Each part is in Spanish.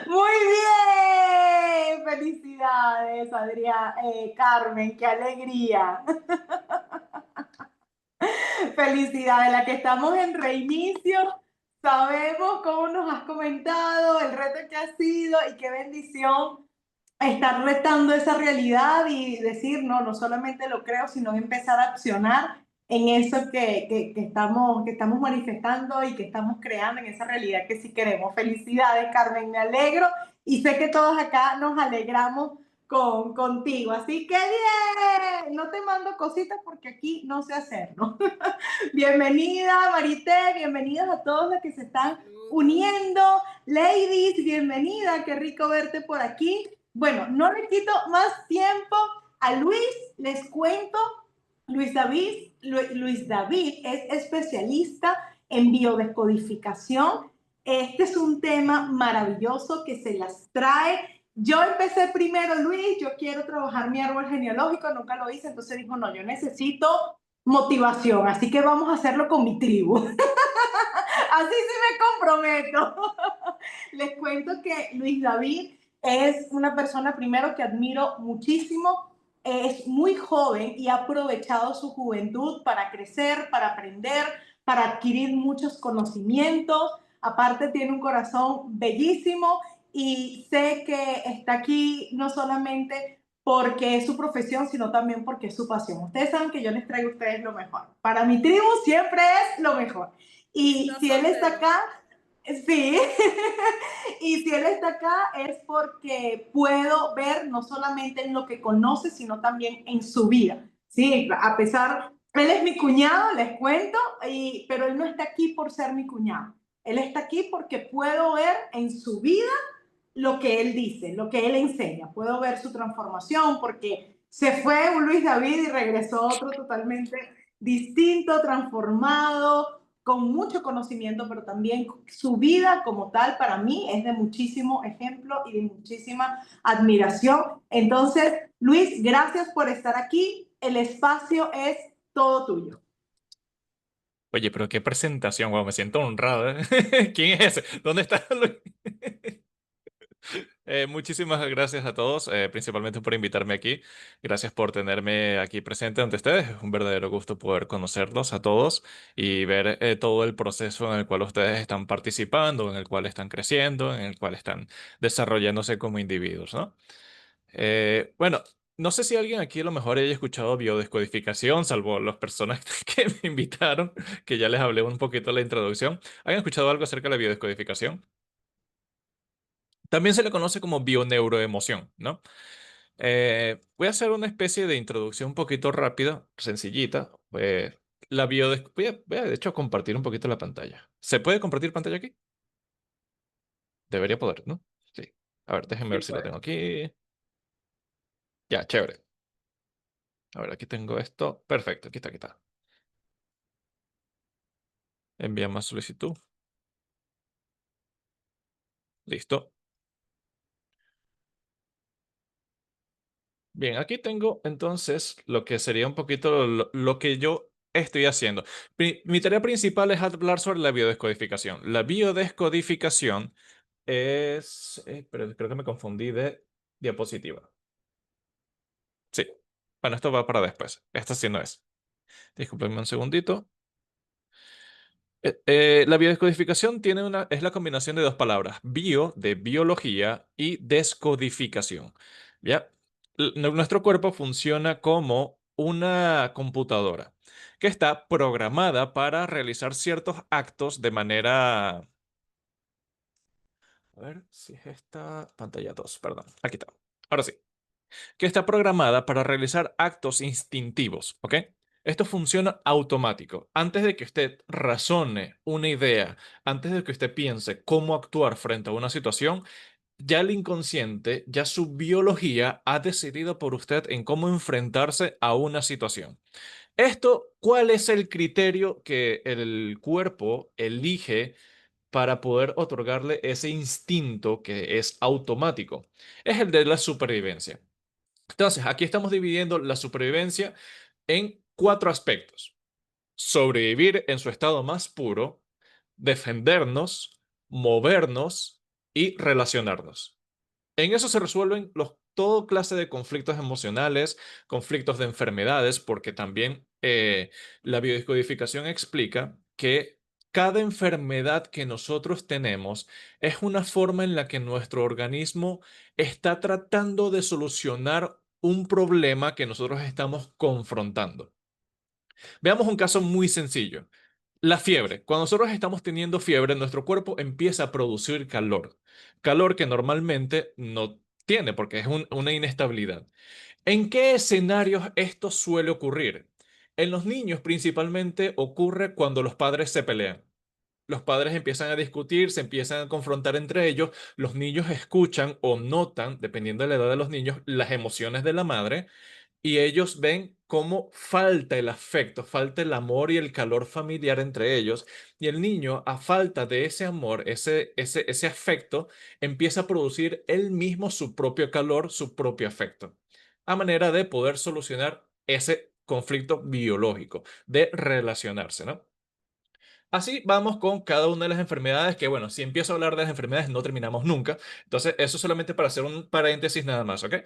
Muy bien, felicidades, Adrián, Carmen, qué alegría. Felicidades, la que estamos en reinicio. Sabemos cómo nos has comentado, el reto que ha sido y qué bendición estar retando esa realidad y decir, no, no solamente lo creo, sino empezar a accionar en eso que estamos manifestando y que estamos creando en esa realidad que sí queremos. Felicidades, Carmen, me alegro y sé que todos acá nos alegramos contigo. Así que bien, no te mando cositas porque aquí no sé hacerlo. Bienvenida, Marité, bienvenidos a todos los que se están Saludos. uniendo. Ladies, bienvenida, qué rico verte por aquí. Bueno, no le quito más tiempo a Luis, les cuento, Luis David es especialista en biodescodificación. Este es un tema maravilloso que se las trae. Yo empecé primero, Luis, yo quiero trabajar mi árbol genealógico, nunca lo hice, entonces dijo, no, yo necesito motivación, así que vamos a hacerlo con mi tribu. Así sí me comprometo. Les cuento que Luis David es una persona primero que admiro muchísimo, es muy joven y ha aprovechado su juventud para crecer, para aprender, para adquirir muchos conocimientos. Aparte tiene un corazón bellísimo y sé que está aquí no solamente porque es su profesión, sino también porque es su pasión. Ustedes saben que yo les traigo a ustedes lo mejor. Para mi tribu siempre es lo mejor. Y Está si él está soltero. acá, sí, y si él está acá es porque puedo ver no solamente en lo que conoce, sino también en su vida. Sí, a pesar, él es mi cuñado, les cuento, pero él no está aquí por ser mi cuñado. Él está aquí porque puedo ver en su vida lo que él dice, lo que él enseña. Puedo ver su transformación porque se fue un Luis David y regresó otro totalmente distinto, transformado, con mucho conocimiento, pero también su vida como tal para mí es de muchísimo ejemplo y de muchísima admiración. Entonces, Luis, gracias por estar aquí. El espacio es todo tuyo. Oye, pero qué presentación, wow, me siento honrado, ¿eh? ¿Quién es ese? ¿Dónde está Luis? Muchísimas gracias a todos, principalmente por invitarme aquí. Gracias por tenerme aquí presente ante ustedes. Es un verdadero gusto poder conocerlos a todos y ver todo el proceso en el cual ustedes están participando, en el cual están creciendo, en el cual están desarrollándose como individuos, ¿no? Bueno, no sé si alguien aquí a lo mejor haya escuchado biodescodificación, salvo las personas que me invitaron, que ya les hablé un poquito de la introducción. ¿Han escuchado algo acerca de la biodescodificación? También se le conoce como bioneuroemoción, ¿no? Voy a hacer una especie de introducción un poquito rápida, sencillita. Voy a, de hecho, compartir un poquito la pantalla. ¿Se puede compartir pantalla aquí? Debería poder, ¿no? Sí. A ver, déjenme Sí, ver si lo pues. tengo aquí. Ya, chévere. A ver, aquí tengo esto. Perfecto, aquí está, aquí está. Envía más solicitud. Listo. Bien, aquí tengo entonces lo que sería un poquito lo que yo estoy haciendo. Mi tarea principal es hablar sobre la biodescodificación. La biodescodificación es... pero creo que me confundí de diapositiva. Sí. Bueno, esto va para después. Esta sí no es. Disculpenme un segundito. La biodescodificación es la combinación de dos palabras, bio de biología y descodificación. ¿Ya? Nuestro cuerpo funciona como una computadora que está programada para realizar ciertos actos de manera... A ver si es esta pantalla 2, perdón. Aquí está. Ahora sí, que está programada para realizar actos instintivos, ¿ok? Esto funciona automático. Antes de que usted razone una idea, antes de que usted piense cómo actuar frente a una situación, ya el inconsciente, ya su biología ha decidido por usted en cómo enfrentarse a una situación. Esto, ¿cuál es el criterio que el cuerpo elige para poder otorgarle ese instinto que es automático? Es el de la supervivencia. Entonces, aquí estamos dividiendo la supervivencia en cuatro aspectos. Sobrevivir en su estado más puro, defendernos, movernos y relacionarnos. En eso se resuelven todo clase de conflictos emocionales, conflictos de enfermedades, porque también la biodescodificación explica que cada enfermedad que nosotros tenemos es una forma en la que nuestro organismo está tratando de solucionar un problema que nosotros estamos confrontando. Veamos un caso muy sencillo. La fiebre. Cuando nosotros estamos teniendo fiebre, nuestro cuerpo empieza a producir calor. Calor que normalmente no tiene porque es una inestabilidad. ¿En qué escenarios esto suele ocurrir? En los niños principalmente ocurre cuando los padres se pelean. Los padres empiezan a discutir, se empiezan a confrontar entre ellos, los niños escuchan o notan, dependiendo de la edad de los niños, las emociones de la madre y ellos ven cómo falta el afecto, falta el amor y el calor familiar entre ellos, y el niño, a falta de ese amor, ese afecto, empieza a producir él mismo su propio calor, su propio afecto, a manera de poder solucionar ese conflicto biológico, de relacionarse, ¿no? Así vamos con cada una de las enfermedades que, bueno, si empiezo a hablar de las enfermedades no terminamos nunca. Entonces, eso solamente para hacer un paréntesis nada más, ¿ok?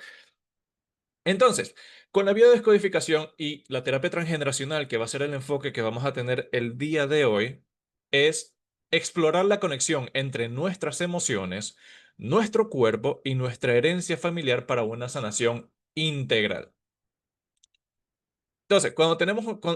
Entonces, con la biodescodificación y la terapia transgeneracional, que va a ser el enfoque que vamos a tener el día de hoy, es explorar la conexión entre nuestras emociones, nuestro cuerpo y nuestra herencia familiar para una sanación integral. Entonces,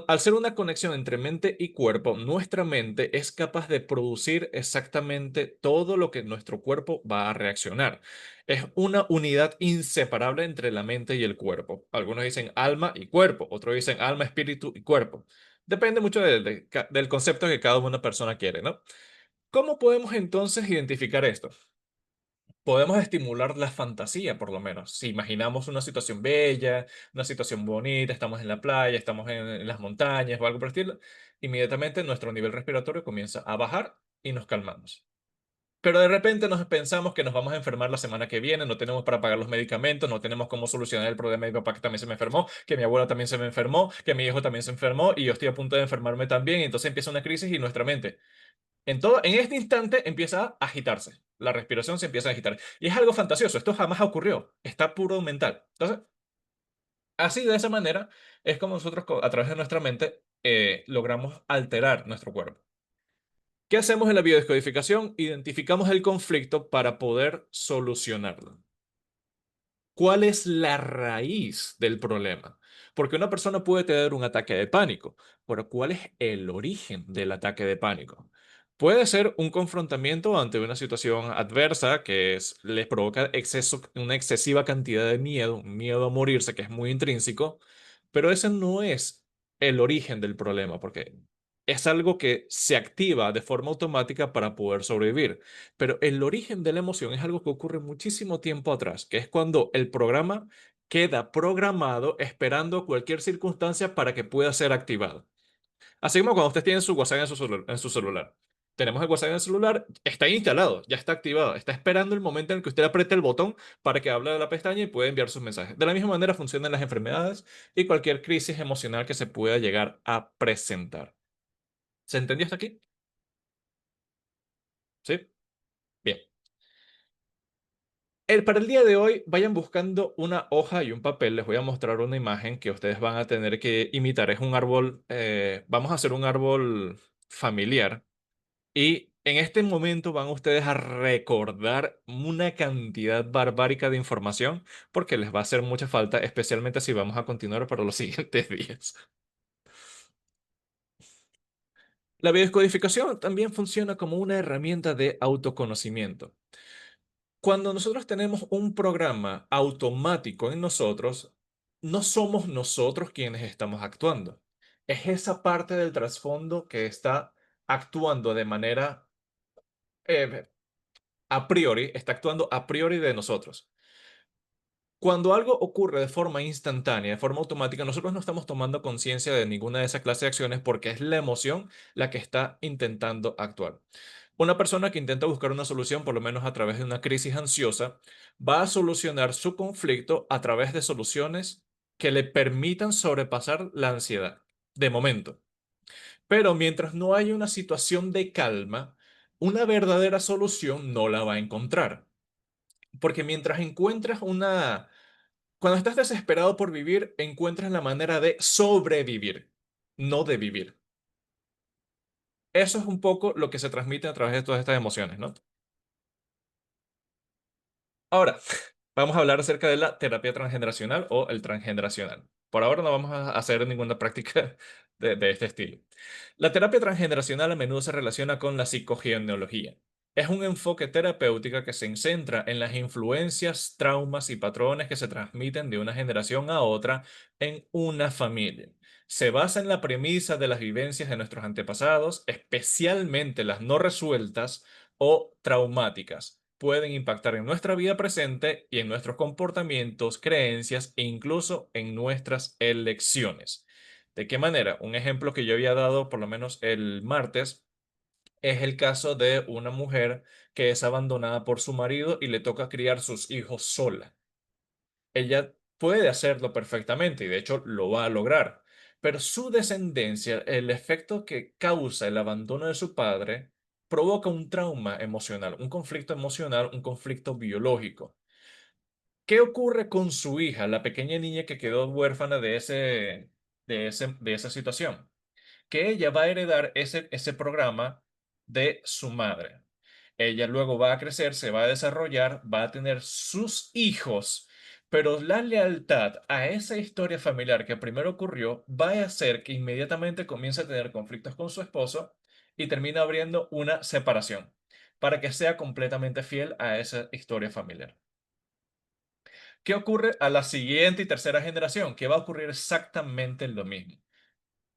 al ser una conexión entre mente y cuerpo, nuestra mente es capaz de producir exactamente todo lo que nuestro cuerpo va a reaccionar. Es una unidad inseparable entre la mente y el cuerpo. Algunos dicen alma y cuerpo, otros dicen alma, espíritu y cuerpo. Depende mucho del concepto que cada una persona quiere, ¿no? ¿Cómo podemos entonces identificar esto? Podemos estimular la fantasía, por lo menos. Si imaginamos una situación bella, una situación bonita, estamos en la playa, estamos en las montañas o algo por el estilo, inmediatamente nuestro nivel respiratorio comienza a bajar y nos calmamos. Pero de repente nos pensamos que nos vamos a enfermar la semana que viene, no tenemos para pagar los medicamentos, no tenemos cómo solucionar el problema de mi papá que también se me enfermó, que mi abuela también se me enfermó, que mi hijo también se enfermó y yo estoy a punto de enfermarme también. Y entonces empieza una crisis y nuestra mente en este instante empieza a agitarse. La respiración se empieza a agitar. Y es algo fantasioso. Esto jamás ocurrió. Está puro mental. Entonces, así de esa manera es como nosotros a través de nuestra mente logramos alterar nuestro cuerpo. ¿Qué hacemos en la biodescodificación? Identificamos el conflicto para poder solucionarlo. ¿Cuál es la raíz del problema? Porque una persona puede tener un ataque de pánico, pero ¿cuál es el origen del ataque de pánico? Puede ser un confrontamiento ante una situación adversa les provoca una excesiva cantidad de miedo, un miedo a morirse que es muy intrínseco, pero ese no es el origen del problema, porque es algo que se activa de forma automática para poder sobrevivir. Pero el origen de la emoción es algo que ocurre muchísimo tiempo atrás, que es cuando el programa queda programado esperando cualquier circunstancia para que pueda ser activado. Así como cuando usted tiene su WhatsApp en su celular. Tenemos el WhatsApp en el celular, está instalado, ya está activado, está esperando el momento en el que usted apriete el botón para que hable de la pestaña y pueda enviar sus mensajes. De la misma manera funcionan las enfermedades y cualquier crisis emocional que se pueda llegar a presentar. ¿Se entendió hasta aquí? ¿Sí? Bien. Para el día de hoy, vayan buscando una hoja y un papel. Les voy a mostrar una imagen que ustedes van a tener que imitar. Es un árbol, vamos a hacer un árbol familiar. Y en este momento van ustedes a recordar una cantidad barbárica de información porque les va a hacer mucha falta, especialmente si vamos a continuar para los siguientes días. La biodescodificación también funciona como una herramienta de autoconocimiento. Cuando nosotros tenemos un programa automático en nosotros, no somos nosotros quienes estamos actuando. Es esa parte del trasfondo que está actuando de manera eh, a priori, está actuando a priori de nosotros. Cuando algo ocurre de forma instantánea, de forma automática, nosotros no estamos tomando conciencia de ninguna de esas clases de acciones porque es la emoción la que está intentando actuar. Una persona que intenta buscar una solución, por lo menos a través de una crisis ansiosa, va a solucionar su conflicto a través de soluciones que le permitan sobrepasar la ansiedad, de momento. Pero mientras no haya una situación de calma, una verdadera solución no la va a encontrar. Porque mientras encuentras una... Cuando estás desesperado por vivir, encuentras la manera de sobrevivir, no de vivir. Eso es un poco lo que se transmite a través de todas estas emociones, ¿no? Ahora, vamos a hablar acerca de la terapia transgeneracional o el transgeneracional. Por ahora no vamos a hacer ninguna práctica de este estilo. La terapia transgeneracional a menudo se relaciona con la psicogenealogía. Es un enfoque terapéutico que se centra en las influencias, traumas y patrones que se transmiten de una generación a otra en una familia. Se basa en la premisa de las vivencias de nuestros antepasados, especialmente las no resueltas o traumáticas. Pueden impactar en nuestra vida presente y en nuestros comportamientos, creencias e incluso en nuestras elecciones. ¿De qué manera? Un ejemplo que yo había dado por lo menos el martes es el caso de una mujer que es abandonada por su marido y le toca criar sus hijos sola. Ella puede hacerlo perfectamente y de hecho lo va a lograr, pero su descendencia, el efecto que causa el abandono de su padre, provoca un trauma emocional, un conflicto emocional, un conflicto biológico. ¿Qué ocurre con su hija, la pequeña niña que quedó huérfana de esa situación? Que ella va a heredar ese programa de su madre. Ella luego va a crecer, se va a desarrollar, va a tener sus hijos, pero la lealtad a esa historia familiar que primero ocurrió va a hacer que inmediatamente comience a tener conflictos con su esposo y termina abriendo una separación para que sea completamente fiel a esa historia familiar. ¿Qué ocurre a la siguiente y tercera generación? Que va a ocurrir exactamente lo mismo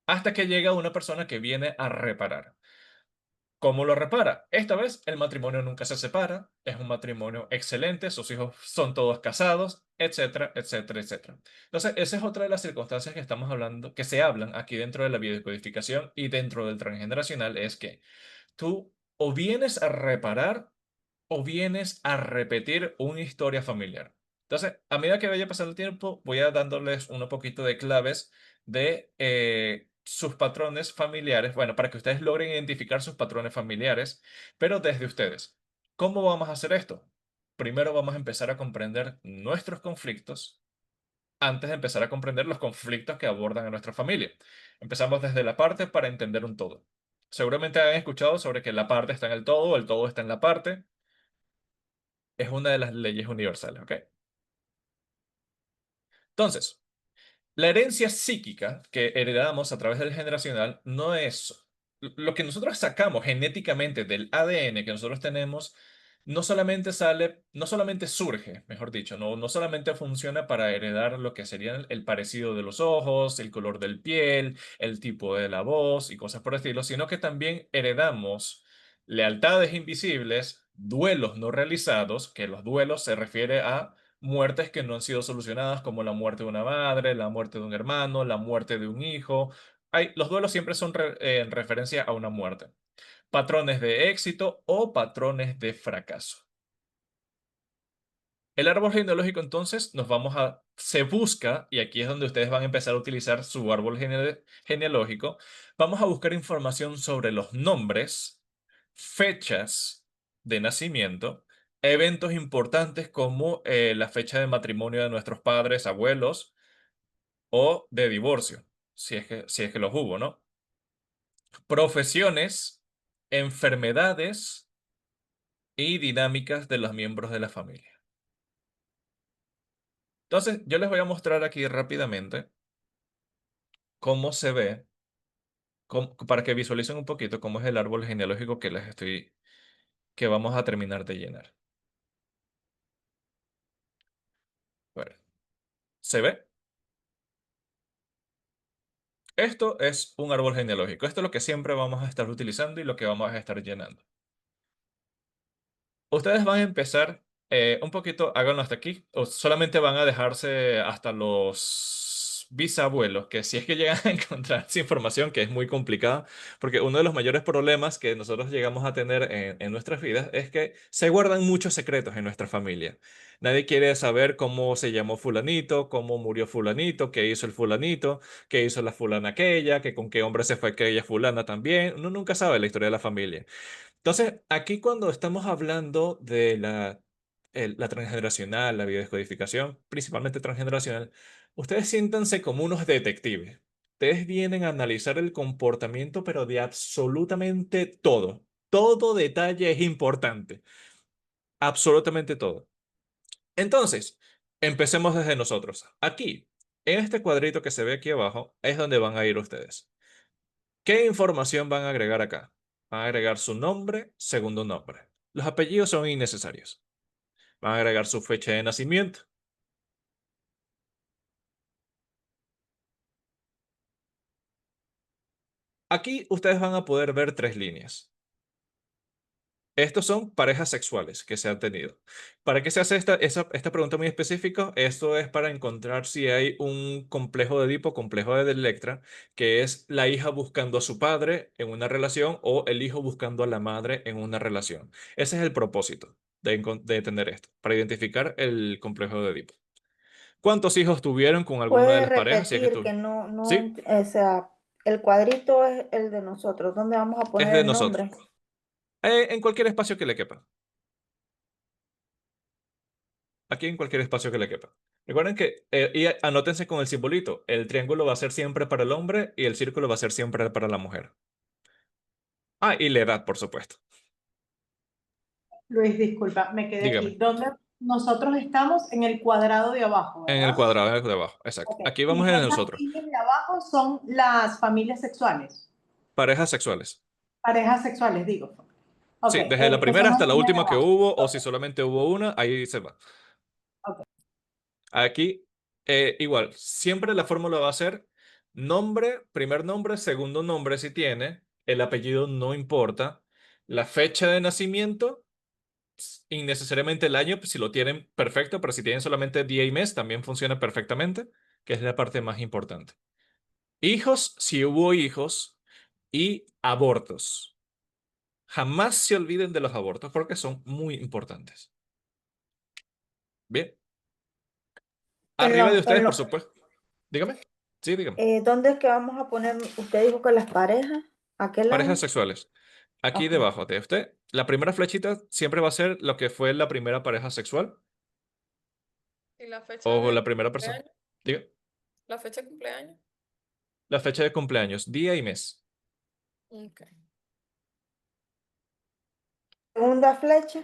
hasta que llega una persona que viene a reparar. ¿Cómo lo repara? Esta vez el matrimonio nunca se separa, es un matrimonio excelente, sus hijos son todos casados, etcétera, etcétera, etcétera. Entonces, esa es otra de las circunstancias que estamos hablando, que se hablan aquí dentro de la biodescodificación y dentro del transgeneracional, es que tú o vienes a reparar o vienes a repetir una historia familiar. Entonces, a medida que vaya pasando el tiempo, voy a dándoles un poquito de claves de sus patrones familiares, bueno, para que ustedes logren identificar sus patrones familiares, pero desde ustedes. ¿Cómo vamos a hacer esto? Primero vamos a empezar a comprender nuestros conflictos antes de empezar a comprender los conflictos que abordan a nuestra familia. Empezamos desde la parte para entender un todo. Seguramente han escuchado sobre que la parte está en el todo está en la parte. Es una de las leyes universales, ¿ok? Entonces, la herencia psíquica que heredamos a través del generacional no es lo que nosotros sacamos genéticamente del ADN que nosotros tenemos, no solamente surge, mejor dicho, no solamente funciona para heredar lo que serían el parecido de los ojos, el color del piel, el tipo de la voz y cosas por el estilo, sino que también heredamos lealtades invisibles, duelos no realizados, que los duelos se refiere a muertes que no han sido solucionadas, como la muerte de una madre, la muerte de un hermano, la muerte de un hijo. Los duelos siempre son en referencia a una muerte. Patrones de éxito o patrones de fracaso. El árbol genealógico entonces se busca, y aquí es donde ustedes van a empezar a utilizar su árbol genealógico, vamos a buscar información sobre los nombres, fechas de nacimiento, eventos importantes como la fecha de matrimonio de nuestros padres, abuelos o de divorcio, si es que los hubo, ¿no? Profesiones, enfermedades y dinámicas de los miembros de la familia. Entonces, yo les voy a mostrar aquí rápidamente cómo se ve, para que visualicen un poquito cómo es el árbol genealógico que vamos a terminar de llenar. Bueno, ¿se ve? Esto es un árbol genealógico. Esto es lo que siempre vamos a estar utilizando y lo que vamos a estar llenando. Ustedes van a empezar un poquito, háganlo hasta aquí, o solamente van a dejarse hasta los bisabuelos, que si es que llegan a encontrar esa información, que es muy complicada, porque uno de los mayores problemas que nosotros llegamos a tener en nuestras vidas es que se guardan muchos secretos en nuestra familia. Nadie quiere saber cómo se llamó fulanito, cómo murió fulanito, qué hizo el fulanito, qué hizo la fulana aquella, que con qué hombre se fue aquella fulana también. Uno nunca sabe la historia de la familia. Entonces, aquí cuando estamos hablando de la transgeneracional, la biodescodificación, principalmente transgeneracional, ustedes siéntanse como unos detectives. Ustedes vienen a analizar el comportamiento, pero de absolutamente todo. Todo detalle es importante. Absolutamente todo. Entonces, empecemos desde nosotros. Aquí, en este cuadrito que se ve aquí abajo, es donde van a ir ustedes. ¿Qué información van a agregar acá? Van a agregar su nombre, segundo nombre. Los apellidos son innecesarios. Van a agregar su fecha de nacimiento. Aquí ustedes van a poder ver tres líneas. Estos son parejas sexuales que se han tenido. ¿Para qué se hace esta pregunta muy específica? Esto es para encontrar si hay un complejo de Edipo, complejo de Electra, que es la hija buscando a su padre en una relación o el hijo buscando a la madre en una relación. Ese es el propósito de tener esto, para identificar el complejo de Edipo. ¿Cuántos hijos tuvieron con alguna de Puede las parejas? Si es que repetir que tú. no, Sí, o sea, el cuadrito es el de nosotros, donde vamos a es poner de el nosotros. nombre. En cualquier espacio que le quepa. Aquí en cualquier espacio que le quepa. Recuerden que, y anótense con el simbolito, el triángulo va a ser siempre para el hombre y el círculo va a ser siempre para la mujer. Ah, y la edad, por supuesto. Luis, disculpa, me quedé Dígame, aquí. ¿Dónde nosotros estamos? En el cuadrado de abajo, en el ¿verdad? cuadrado de abajo, exacto. Ok. Aquí vamos Y en esas nosotros. líneas de abajo son las familias sexuales, Parejas sexuales. parejas sexuales, digo. Ok, Sí, desde la que son primera las hasta la líneas de última que abajo. hubo, o Ok, si solamente hubo una, ahí se va. ok. Aquí, igual, siempre la fórmula va a ser nombre, primer nombre, segundo nombre si tiene, el apellido no importa, la fecha de nacimiento, innecesariamente el año, pues, si lo tienen, perfecto, pero si tienen solamente día y mes, también funciona perfectamente, que es la parte más importante. Hijos, si hubo hijos, y abortos. Jamás se olviden de los abortos porque son muy importantes. Bien, En arriba de los, ustedes, por supuesto. Dígame. Sí, dígame. ¿dónde es que vamos a poner? Usted dijo que las parejas, ¿a qué Parejas lado? sexuales. Aquí Ok. debajo de usted, la primera flechita siempre va a ser lo que fue la primera pareja sexual ¿Y la fecha o de la primera persona. cumpleaños? Diga, ¿La fecha de cumpleaños? la fecha de cumpleaños, día y mes. Ok. Segunda flecha.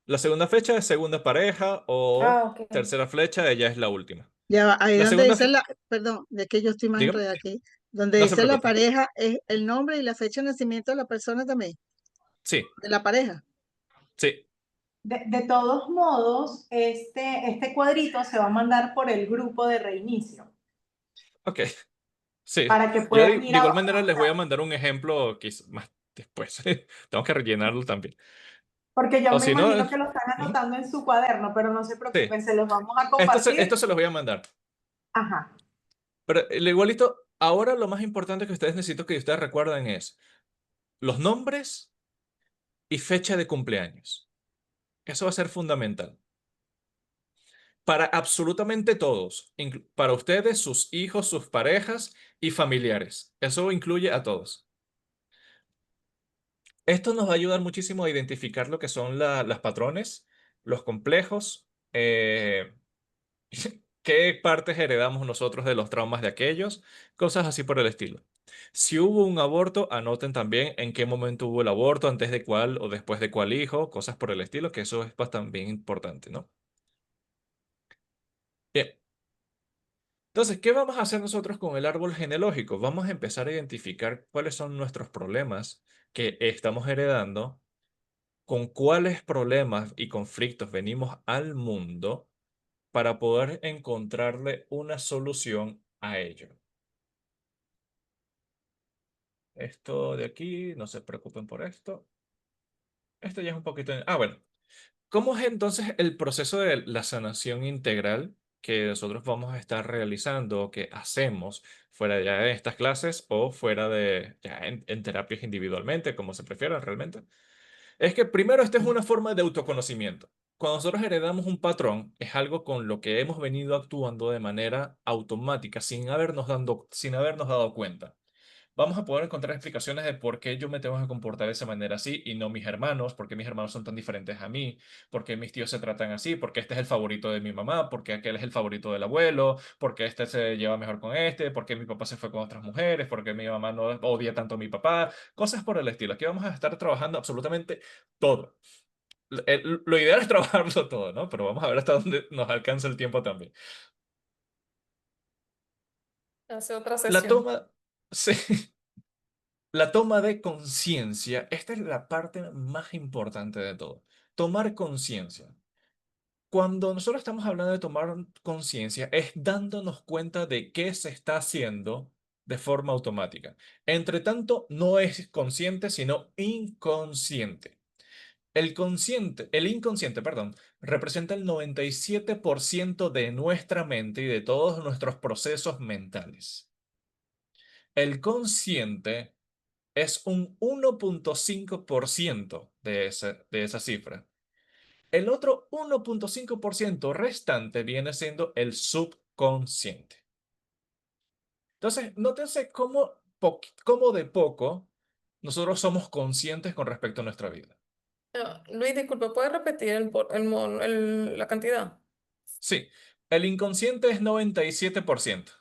La segunda fecha es segunda pareja o Ah, ok. tercera flecha, ella es la última. Ya va, ahí La donde segunda, dice perdón, de que yo estoy más dígame, enredada aquí, donde no se dice la preocupe. pareja es el nombre y la fecha de nacimiento de la persona también, Sí, de la pareja. sí, De todos modos, este cuadrito se va a mandar por el grupo de reinicio ok, sí. para que Yo puedan de ir igual manera les voy a avanzando. mandar un ejemplo más después. Tengo que rellenarlo también. Porque yo O me si no, imagino que lo están ujú, anotando en su cuaderno, pero no se sí. preocupen, se los vamos a Esto compartir. se los voy a mandar. Ajá. Pero igualito, ahora lo más importante que ustedes necesito que ustedes recuerden es los nombres y fecha de cumpleaños. Eso va a ser fundamental. Para absolutamente todos, para ustedes, sus hijos, sus parejas y familiares. Eso incluye a todos. Esto nos va a ayudar muchísimo a identificar lo que son las patrones, los complejos, qué partes heredamos nosotros de los traumas de aquellos, cosas así por el estilo. Si hubo un aborto, anoten también en qué momento hubo el aborto, antes de cuál o después de cuál hijo, cosas por el estilo, que eso es bastante bien importante, ¿no? Bien. Entonces, ¿qué vamos a hacer nosotros con el árbol genealógico? Vamos a empezar a identificar cuáles son nuestros problemas que estamos heredando, con cuáles problemas y conflictos venimos al mundo para poder encontrarle una solución a ello. Esto de aquí, no se preocupen por esto. Esto ya es un poquito. Ah, bueno. ¿Cómo es entonces el proceso de la sanación integral? que nosotros vamos a estar realizando o que hacemos fuera ya de estas clases o fuera de ya en terapias individualmente, como se prefiera realmente, es que primero esta es una forma de autoconocimiento. Cuando nosotros heredamos un patrón, es algo con lo que hemos venido actuando de manera automática, sin habernos dado cuenta. Vamos a poder encontrar explicaciones de por qué yo me tengo que comportar de esa manera así y no mis hermanos, por qué mis hermanos son tan diferentes a mí, por qué mis tíos se tratan así, por qué este es el favorito de mi mamá, por qué aquel es el favorito del abuelo, por qué este se lleva mejor con este, por qué mi papá se fue con otras mujeres, por qué mi mamá no odia tanto a mi papá, cosas por el estilo. Aquí vamos a estar trabajando absolutamente todo. Lo ideal es trabajarlo todo, ¿no? Pero vamos a ver hasta dónde nos alcanza el tiempo también. Hace otra La sesión. toma, sí. La toma de conciencia, esta es la parte más importante de todo. Tomar conciencia. Cuando nosotros estamos hablando de tomar conciencia, es dándonos cuenta de qué se está haciendo de forma automática. Entre tanto, no es consciente, sino inconsciente. El inconsciente, perdón, representa el 97% de nuestra mente y de todos nuestros procesos mentales. El consciente es un 1,5% de esa cifra. El otro 1,5% restante viene siendo el subconsciente. Entonces, nótense cómo de poco nosotros somos conscientes con respecto a nuestra vida. Luis, disculpa, ¿puedes repetir la cantidad? Sí, el inconsciente es 97%.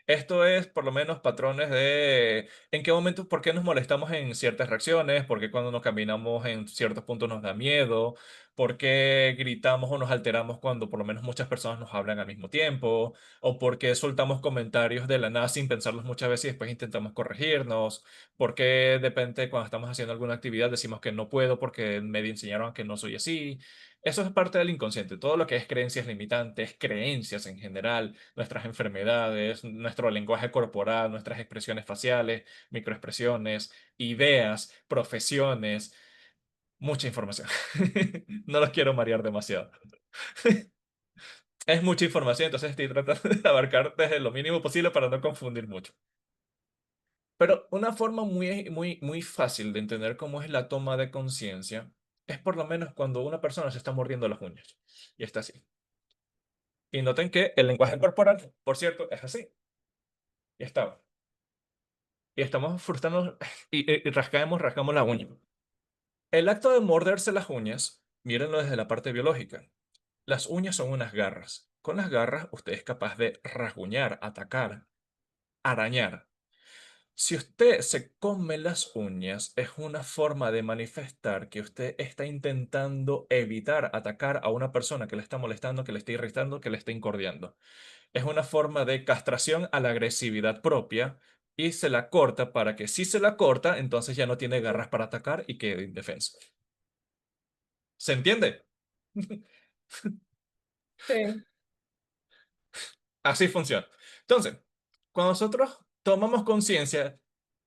Esto es por lo menos patrones de en qué momentos, por qué nos molestamos en ciertas reacciones, por qué cuando nos caminamos en ciertos puntos nos da miedo, por qué gritamos o nos alteramos cuando por lo menos muchas personas nos hablan al mismo tiempo, o por qué soltamos comentarios de la nada sin pensarlos muchas veces y después intentamos corregirnos, por qué de repente cuando estamos haciendo alguna actividad decimos que no puedo porque me enseñaron que no soy así. Eso es parte del inconsciente, todo lo que es creencias limitantes, creencias en general, nuestras enfermedades, nuestro lenguaje corporal, nuestras expresiones faciales, microexpresiones, ideas, profesiones, mucha información. No los quiero marear demasiado. Es mucha información, entonces estoy tratando de abarcar desde lo mínimo posible para no confundir mucho. Pero una forma muy fácil de entender cómo es la toma de conciencia es por lo menos cuando una persona se está mordiendo las uñas y está así. Y noten que el lenguaje corporal, por cierto, es así. Y está. Y estamos frustrando y rascamos la uña. El acto de morderse las uñas, mírenlo desde la parte biológica. Las uñas son unas garras. Con las garras usted es capaz de rasguñar, atacar, arañar. Si usted se come las uñas, es una forma de manifestar que usted está intentando evitar atacar a una persona que le está molestando, que le está irritando, que le está incordiando. Es una forma de castración a la agresividad propia y se la corta para que si se la corta, entonces ya no tiene garras para atacar y quede indefenso. ¿Se entiende? Sí. Así funciona. Entonces, cuando nosotros tomamos conciencia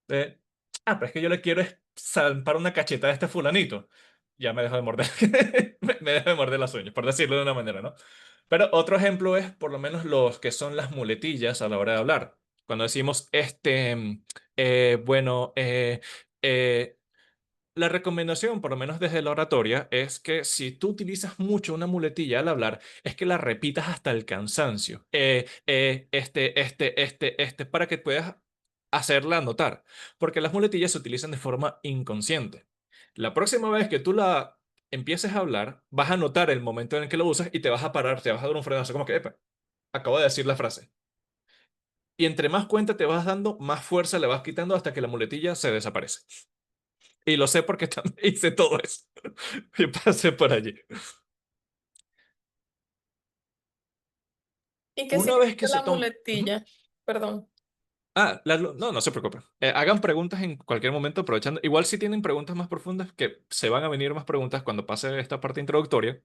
de, pero es que yo le quiero es zampar una cacheta a este fulanito, ya me dejo de morder, me dejo de morder las uñas, por decirlo de una manera, ¿no? Pero otro ejemplo es por lo menos los que son las muletillas a la hora de hablar. Cuando decimos bueno, la recomendación, por lo menos desde la oratoria, es que si tú utilizas mucho una muletilla al hablar, es que la repitas hasta el cansancio. Para que puedas hacerla notar. Porque las muletillas se utilizan de forma inconsciente. La próxima vez que tú la empieces a hablar, vas a notar el momento en el que lo usas y te vas a parar, te vas a dar un frenazo, como que, epa, acabo de decir la frase. Y entre más cuenta te vas dando, más fuerza le vas quitando hasta que la muletilla se desaparece. Y lo sé porque también hice todo eso. Y pasé por allí. ¿Y qué Una vez significa que se la toma... muletilla? Perdón. No, no se preocupen. Hagan preguntas en cualquier momento aprovechando. Igual si tienen preguntas más profundas, que se van a venir más preguntas cuando pase esta parte introductoria.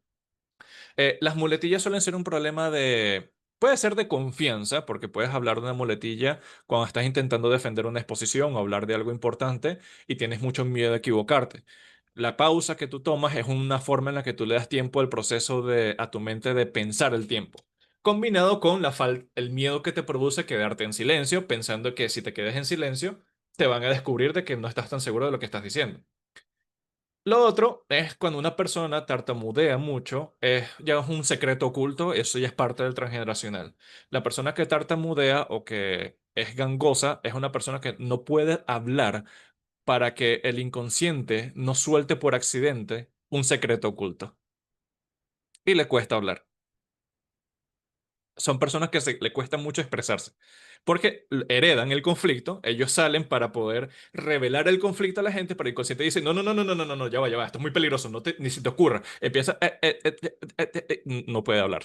Las muletillas suelen ser un problema de... Puede ser de confianza, porque puedes hablar de una muletilla cuando estás intentando defender una exposición o hablar de algo importante y tienes mucho miedo de equivocarte. La pausa que tú tomas es una forma en la que tú le das tiempo al proceso a tu mente de pensar el tiempo, combinado con el miedo que te produce quedarte en silencio, pensando que si te quedas en silencio, te van a descubrir de que no estás tan seguro de lo que estás diciendo. Lo otro es cuando una persona tartamudea mucho, ya es un secreto oculto, eso ya es parte del transgeneracional. La persona que tartamudea o que es gangosa es una persona que no puede hablar para que el inconsciente no suelte por accidente un secreto oculto. Y le cuesta hablar. Son personas que le cuesta mucho expresarse. Porque heredan el conflicto, ellos salen para poder revelar el conflicto a la gente, pero el inconsciente dice, no, no, no, no, no, no, no, no, ya va, esto es muy peligroso, ni se te ocurra. Empieza, no puede hablar.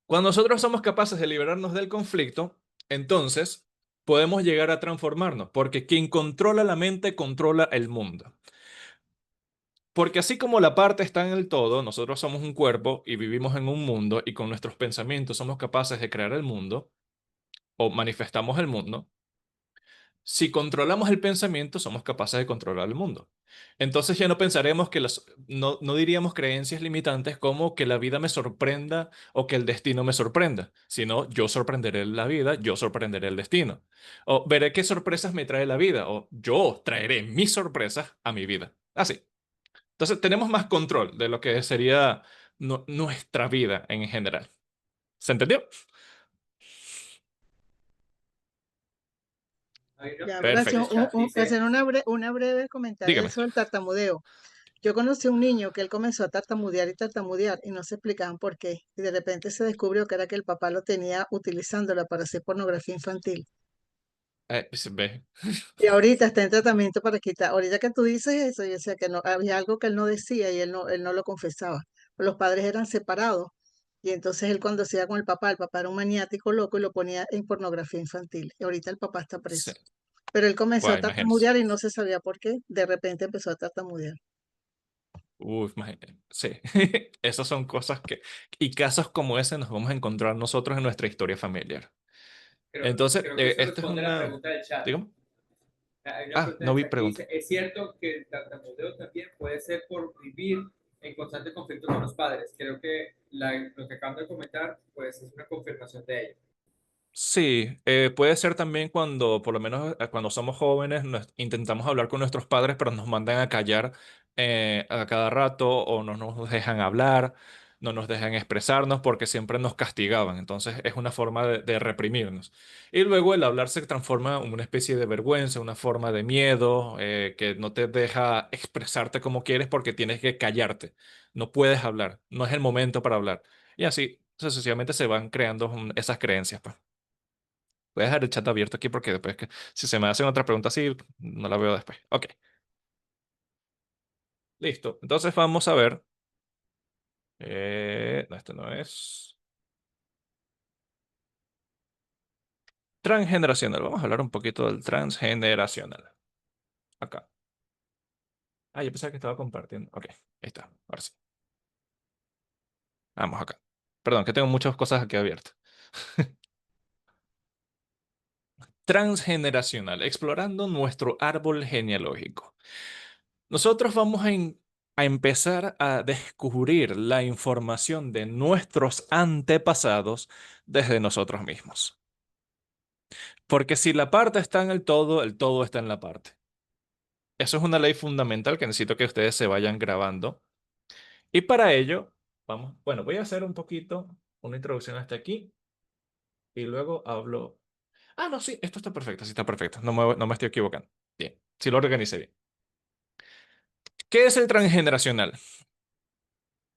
Cuando nosotros somos capaces de liberarnos del conflicto, entonces podemos llegar a transformarnos, porque quien controla la mente controla el mundo. Porque así como la parte está en el todo, nosotros somos un cuerpo y vivimos en un mundo y con nuestros pensamientos somos capaces de crear el mundo o manifestamos el mundo. Si controlamos el pensamiento, somos capaces de controlar el mundo. Entonces ya no pensaremos no diríamos creencias limitantes como que la vida me sorprenda o que el destino me sorprenda, sino yo sorprenderé la vida, yo sorprenderé el destino. O veré qué sorpresas me trae la vida, o yo traeré mis sorpresas a mi vida. Así. Entonces tenemos más control de lo que sería nuestra vida en general. ¿Se entendió? Ya, para hacer, Perfecto. para hacer una breve comentario de Dígame. eso del tartamudeo. Yo conocí a un niño que él comenzó a tartamudear y no se explicaban por qué. Y de repente se descubrió que era que el papá lo tenía utilizándola para hacer pornografía infantil. Ve. Y ahorita está en tratamiento para quitar. Ahorita que tú dices eso, yo decía que no, había algo que él no decía y él no lo confesaba. Los padres eran separados. Y entonces él cuando se iba con el papá era un maniático loco y lo ponía en pornografía infantil. Y ahorita el papá está Sí. preso. Pero él comenzó a Guau, imagínense. tartamudear y no se sabía por qué. De repente empezó a tartamudear. Sí. Esas son cosas y casos como ese nos vamos a encontrar nosotros en nuestra historia familiar. Entonces, Creo que eso esto es responde a la una... pregunta del chat. Dígame. Hay una Ah, pregunta no del vi chat que pregunta. dice, ¿es cierto que el tartamudeo también puede ser por vivir en constante conflicto con los padres? Creo que lo que acaban de comentar pues es una confirmación de ello. Sí, puede ser también cuando, por lo menos cuando somos jóvenes, intentamos hablar con nuestros padres, pero nos mandan a callar a cada rato o no nos dejan hablar, no nos dejan expresarnos porque siempre nos castigaban. Entonces es una forma de reprimirnos. Y luego el hablar se transforma en una especie de vergüenza, una forma de miedo que no te deja expresarte como quieres porque tienes que callarte. No puedes hablar, no es el momento para hablar. Y así sucesivamente se van creando esas creencias, pues. Voy a dejar el chat abierto aquí porque después si se me hacen otra pregunta así, no la veo después. Ok, listo. Entonces vamos a ver. No, esto no es. Transgeneracional. Vamos a hablar un poquito del transgeneracional. Acá. Ah, yo pensaba que estaba compartiendo. Ok, ahí está. Ahora sí. Vamos acá. Perdón, que tengo muchas cosas aquí abiertas. Transgeneracional. Explorando nuestro árbol genealógico. Nosotros vamos a empezar a descubrir la información de nuestros antepasados desde nosotros mismos. Porque si la parte está en el todo está en la parte. Eso es una ley fundamental que necesito que ustedes se vayan grabando. Y para ello, bueno, voy a hacer un poquito una introducción hasta aquí y luego hablo. Ah, no, sí, esto está perfecto, sí está perfecto. No me estoy equivocando. Bien, sí lo organicé bien. ¿Qué es el transgeneracional?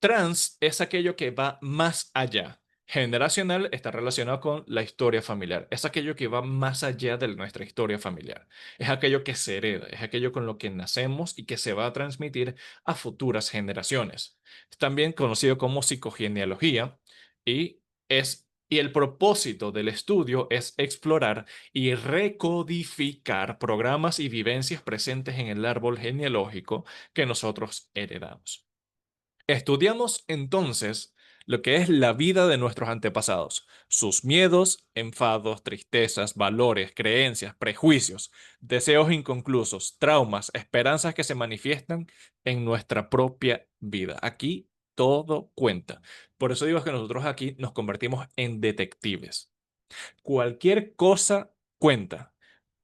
Trans es aquello que va más allá. Generacional está relacionado con la historia familiar. Es aquello que va más allá de nuestra historia familiar. Es aquello que se hereda, es aquello con lo que nacemos y que se va a transmitir a futuras generaciones. Es también conocido como psicogenealogía y el propósito del estudio es explorar y recodificar programas y vivencias presentes en el árbol genealógico que nosotros heredamos. Estudiamos entonces lo que es la vida de nuestros antepasados, sus miedos, enfados, tristezas, valores, creencias, prejuicios, deseos inconclusos, traumas, esperanzas que se manifiestan en nuestra propia vida. Aquí todo cuenta. Por eso digo que nosotros aquí nos convertimos en detectives. Cualquier cosa cuenta.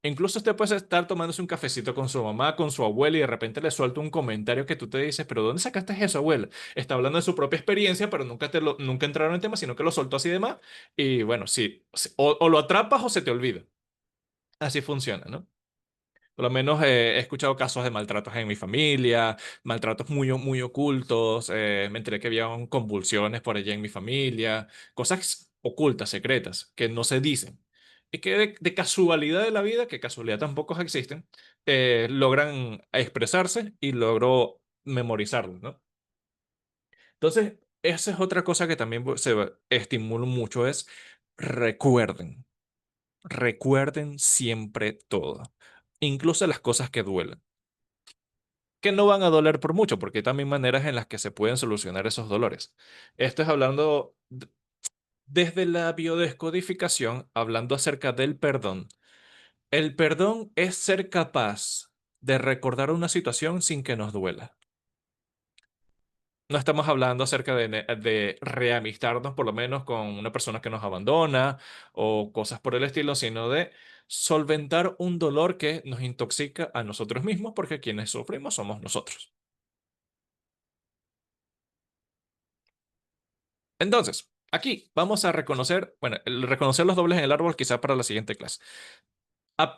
Incluso usted puede estar tomándose un cafecito con su mamá, con su abuela, y de repente le suelta un comentario que tú te dices, pero ¿dónde sacaste eso, abuela? Está hablando de su propia experiencia, pero nunca entraron en el tema, sino que lo soltó así de más. Y bueno, sí, o lo atrapas o se te olvida. Así funciona, ¿no? Por lo menos he escuchado casos de maltratos en mi familia, maltratos muy ocultos, me enteré que había convulsiones por allá en mi familia, cosas ocultas, secretas, que no se dicen. Y que de casualidad de la vida, que casualidad tampoco existen, logran expresarse y logro memorizarlo, ¿no? Entonces, esa es otra cosa que también estimula mucho, es recuerden. Recuerden siempre todo, incluso las cosas que duelen, que no van a doler por mucho, porque hay también maneras en las que se pueden solucionar esos dolores. Esto es hablando desde la biodescodificación, hablando acerca del perdón. El perdón es ser capaz de recordar una situación sin que nos duela. No estamos hablando acerca de reamistarnos por lo menos con una persona que nos abandona o cosas por el estilo, sino de solventar un dolor que nos intoxica a nosotros mismos, porque quienes sufrimos somos nosotros. Entonces, aquí vamos a reconocer, bueno, reconocer los dobles en el árbol quizá para la siguiente clase.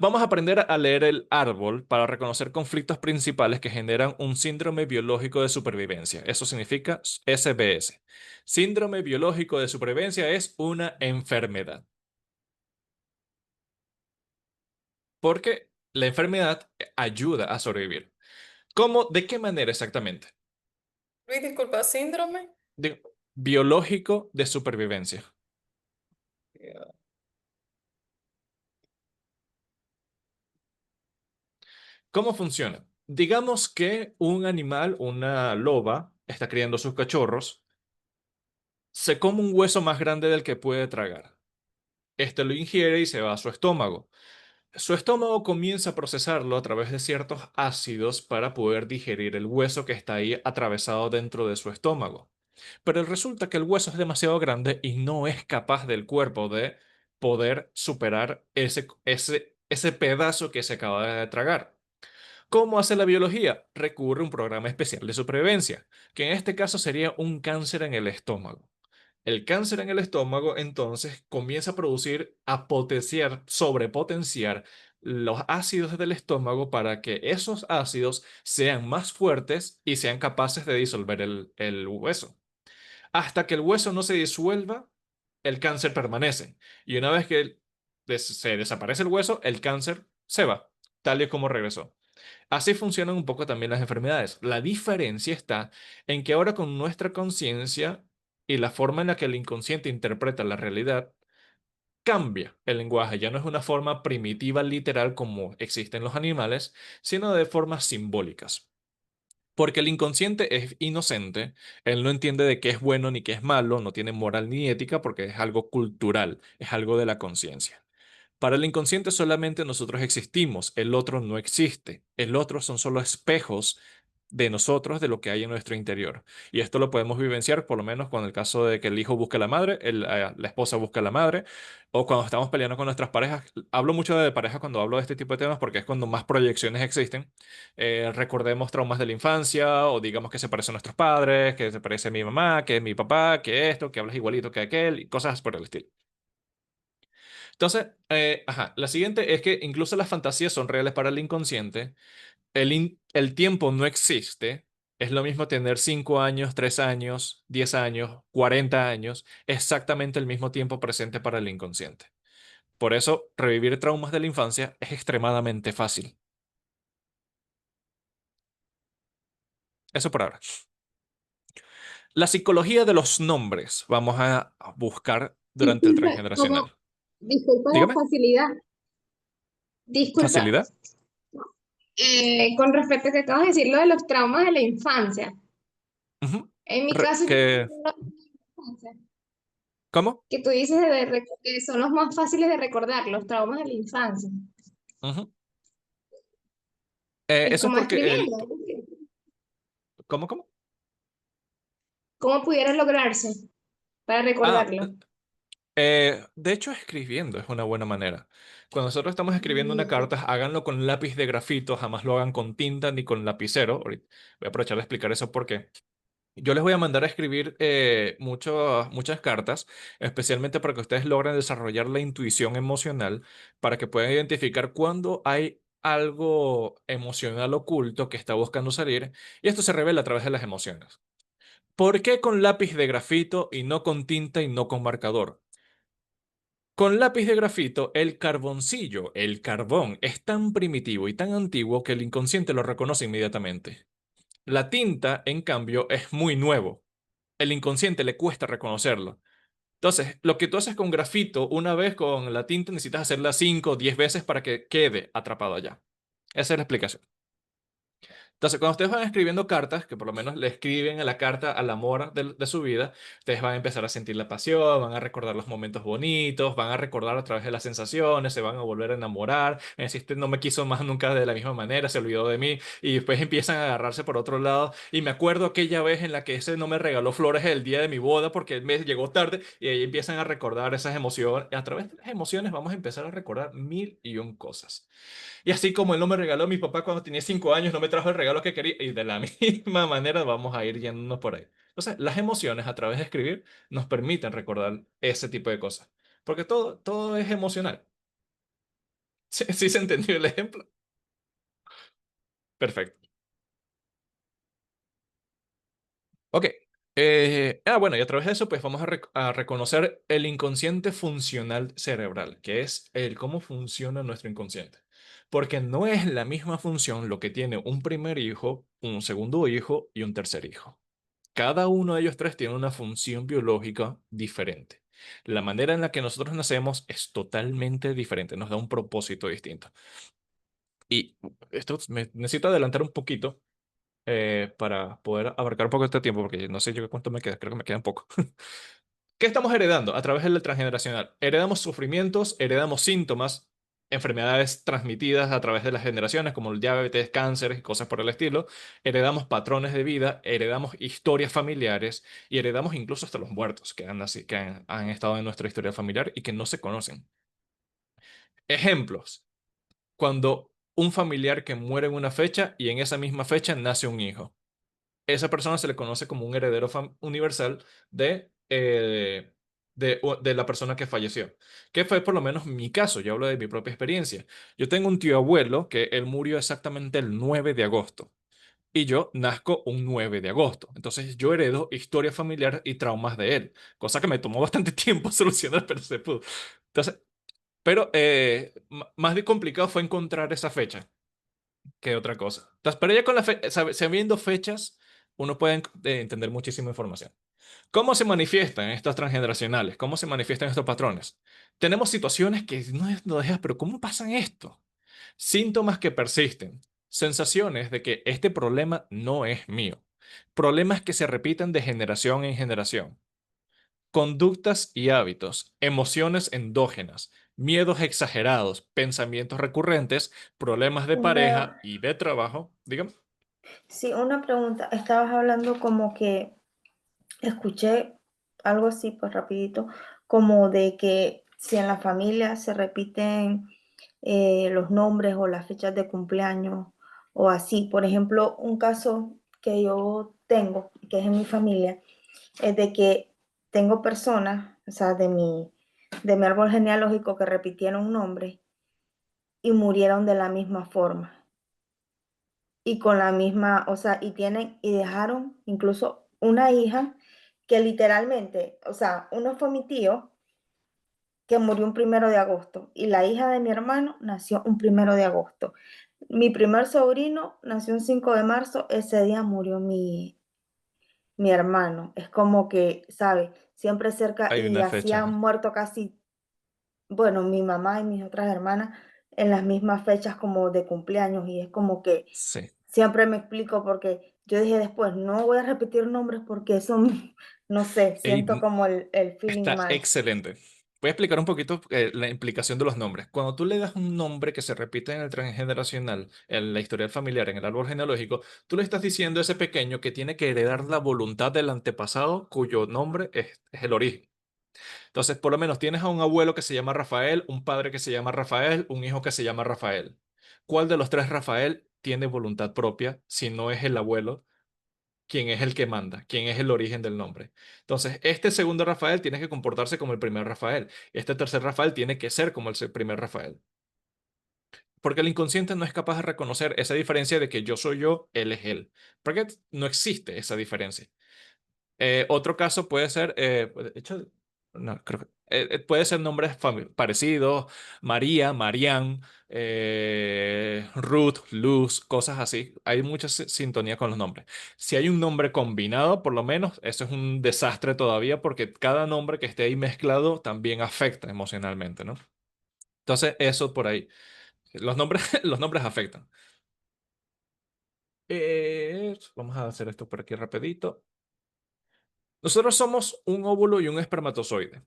Vamos a aprender a leer el árbol para reconocer conflictos principales que generan un síndrome biológico de supervivencia. Eso significa SBS. Síndrome biológico de supervivencia es una enfermedad. Porque la enfermedad ayuda a sobrevivir. ¿Cómo? ¿De qué manera exactamente? Luis, disculpa, síndrome. Digo, biológico de supervivencia. ¿Cómo funciona? Digamos que un animal, una loba, está criando sus cachorros, se come un hueso más grande del que puede tragar. Este lo ingiere y se va a su estómago. Su estómago comienza a procesarlo a través de ciertos ácidos para poder digerir el hueso que está ahí atravesado dentro de su estómago. Pero resulta que el hueso es demasiado grande y no es capaz del cuerpo de poder superar ese pedazo que se acaba de tragar. ¿Cómo hace la biología? Recurre a un programa especial de supervivencia, que en este caso sería un cáncer en el estómago. El cáncer en el estómago entonces comienza a producir, a potenciar, sobrepotenciar los ácidos del estómago para que esos ácidos sean más fuertes y sean capaces de disolver el hueso. Hasta que el hueso no se disuelva, el cáncer permanece. Y una vez que se desaparece el hueso, el cáncer se va, tal y como regresó. Así funcionan un poco también las enfermedades. La diferencia está en que ahora con nuestra conciencia y la forma en la que el inconsciente interpreta la realidad, cambia el lenguaje. Ya no es una forma primitiva literal como existen los animales, sino de formas simbólicas. Porque el inconsciente es inocente, él no entiende de qué es bueno ni qué es malo, no tiene moral ni ética porque es algo cultural, es algo de la conciencia. Para el inconsciente solamente nosotros existimos, el otro no existe. El otro son solo espejos de nosotros, de lo que hay en nuestro interior. Y esto lo podemos vivenciar por lo menos con el caso de que el hijo busca a la madre, la esposa busca a la madre, o cuando estamos peleando con nuestras parejas. Hablo mucho de pareja cuando hablo de este tipo de temas porque es cuando más proyecciones existen. Recordemos traumas de la infancia, o digamos que se parece a nuestros padres, que se parece a mi mamá, que es mi papá, que esto, que hablas igualito que aquel, y cosas por el estilo. Entonces, ajá, la siguiente es que incluso las fantasías son reales para el inconsciente. El tiempo no existe. Es lo mismo tener 5 años, 3 años, 10 años, 40 años, exactamente el mismo tiempo presente para el inconsciente. Por eso, revivir traumas de la infancia es extremadamente fácil. Eso por ahora. La psicología de los nombres vamos a buscar durante el Disculpa, transgeneracional. disculpa la Dígame, facilidad. Disculpa, facilidad. con respecto a que acabas de decir lo de los traumas de la infancia. Ujú. En mi caso, yo Que, no tengo infancia. ¿Cómo? Que tú dices que son los más fáciles de recordar, los traumas de la infancia. Ujú. Es Eso es como porque escribiendo. ¿Cómo? ¿Cómo pudiera lograrse para Ah, recordarlo? de hecho, escribiendo es una buena manera. Cuando nosotros estamos escribiendo una Mm, carta, háganlo con lápiz de grafito, jamás lo hagan con tinta ni con lapicero. Voy a aprovechar de explicar eso porque yo les voy a mandar a escribir muchas cartas, especialmente para que ustedes logren desarrollar la intuición emocional, para que puedan identificar cuando hay algo emocional oculto que está buscando salir, y esto se revela a través de las emociones. ¿Por qué con lápiz de grafito y no con tinta y no con marcador? Con lápiz de grafito, el carboncillo, el carbón, es tan primitivo y tan antiguo que el inconsciente lo reconoce inmediatamente. La tinta, en cambio, es muy nuevo. El inconsciente le cuesta reconocerlo. Entonces, lo que tú haces con grafito, una vez con la tinta, necesitas hacerla 5 o 10 veces para que quede atrapado allá. Esa es la explicación. Entonces, cuando ustedes van escribiendo cartas, que por lo menos le escriben a la carta al amor de su vida, ustedes van a empezar a sentir la pasión, van a recordar los momentos bonitos, van a recordar a través de las sensaciones, se van a volver a enamorar. Este no me quiso más nunca de la misma manera, se olvidó de mí, y después empiezan a agarrarse por otro lado. Y me acuerdo aquella vez en la que ese no me regaló flores el día de mi boda porque él me llegó tarde, y ahí empiezan a recordar esas emociones. A través de las emociones vamos a empezar a recordar mil y un cosas. Y así como él no me regaló, mi papá cuando tenía 5 años no me trajo el regalo que quería, y de la misma manera vamos a ir yéndonos por ahí. Entonces, las emociones a través de escribir nos permiten recordar ese tipo de cosas, porque todo es emocional. ¿Sí se entendió el ejemplo? Perfecto. Ok. Bueno, y a través de eso, pues vamos a reconocer el inconsciente funcional cerebral, que es el cómo funciona nuestro inconsciente. Porque no es la misma función lo que tiene un primer hijo, un segundo hijo y un tercer hijo. Cada uno de ellos tres tiene una función biológica diferente. La manera en la que nosotros nacemos es totalmente diferente, nos da un propósito distinto. Y esto me necesito adelantar un poquito para poder abarcar un poco este tiempo, porque no sé yo cuánto me queda, creo que me queda un poco. ¿Qué estamos heredando a través del transgeneracional? Heredamos sufrimientos, heredamos síntomas, enfermedades transmitidas a través de las generaciones, como el diabetes, cáncer y cosas por el estilo. Heredamos patrones de vida, heredamos historias familiares y heredamos incluso hasta los muertos que han estado en nuestra historia familiar y que no se conocen. Ejemplos. Cuando un familiar que muere en una fecha y en esa misma fecha nace un hijo, esa persona se le conoce como un heredero universal de la persona que falleció. Que fue por lo menos mi caso, yo hablo de mi propia experiencia. Yo tengo un tío abuelo que él murió exactamente el 9 de agosto y yo nazco un 9 de agosto. Entonces yo heredo historia familiar y traumas de él, cosa que me tomó bastante tiempo solucionar, pero se pudo. Entonces, pero más de complicado fue encontrar esa fecha que otra cosa. Entonces, pero ya con sabiendo fechas, uno puede entender muchísima información. ¿Cómo se manifiestan estas transgeneracionales? ¿Cómo se manifiestan estos patrones? Tenemos situaciones que no dejas, pero ¿cómo pasan esto? Síntomas que persisten. Sensaciones de que este problema no es mío. Problemas que se repiten de generación en generación. Conductas y hábitos, emociones endógenas, miedos exagerados, pensamientos recurrentes, problemas de Una, pareja y de trabajo. Dígame. sí, una pregunta. Estabas hablando como que escuché algo así, pues rapidito, como de que si en la familia se repiten los nombres o las fechas de cumpleaños o así. Por ejemplo, un caso que yo tengo, que es en mi familia, es de que tengo personas, o sea, de mi árbol genealógico que repitieron nombres y murieron de la misma forma y con la misma, o sea, y dejaron incluso una hija que literalmente, o sea, uno fue mi tío que murió un 1 de agosto y la hija de mi hermano nació un 1 de agosto. Mi primer sobrino nació un 5 de marzo, ese día murió mi hermano. Es como que, ¿sabe? Siempre cerca Hay y una así han fecha. muerto casi, bueno, mi mamá y mis otras hermanas en las mismas fechas como de cumpleaños y es como que Sí. siempre me explico porque yo dije después, no voy a repetir nombres porque eso, no sé, Ey, siento como el feeling está mal. excelente. Voy a explicar un poquito la implicación de los nombres. Cuando tú le das un nombre que se repite en el transgeneracional, en la historia familiar, en el árbol genealógico, tú le estás diciendo a ese pequeño que tiene que heredar la voluntad del antepasado cuyo nombre es el origen. Entonces, por lo menos tienes a un abuelo que se llama Rafael, un padre que se llama Rafael, un hijo que se llama Rafael. ¿Cuál de los tres Rafael tiene voluntad propia si no es el abuelo? ¿Quién es el que manda? ¿Quién es el origen del nombre? Entonces, este segundo Rafael tiene que comportarse como el primer Rafael. Este tercer Rafael tiene que ser como el primer Rafael. Porque el inconsciente no es capaz de reconocer esa diferencia de que yo soy yo, él es él. Porque no existe esa diferencia. Otro caso puede ser, de hecho, no, creo que, puede ser nombres parecidos, María, Marián, Ruth, Luz, cosas así. Hay mucha sintonía con los nombres. Si hay un nombre combinado, por lo menos, eso es un desastre todavía porque cada nombre que esté ahí mezclado también afecta emocionalmente, ¿no? Entonces, eso por ahí. Los nombres, los nombres afectan. Vamos a hacer esto por aquí rapidito. Nosotros somos un óvulo y un espermatozoide.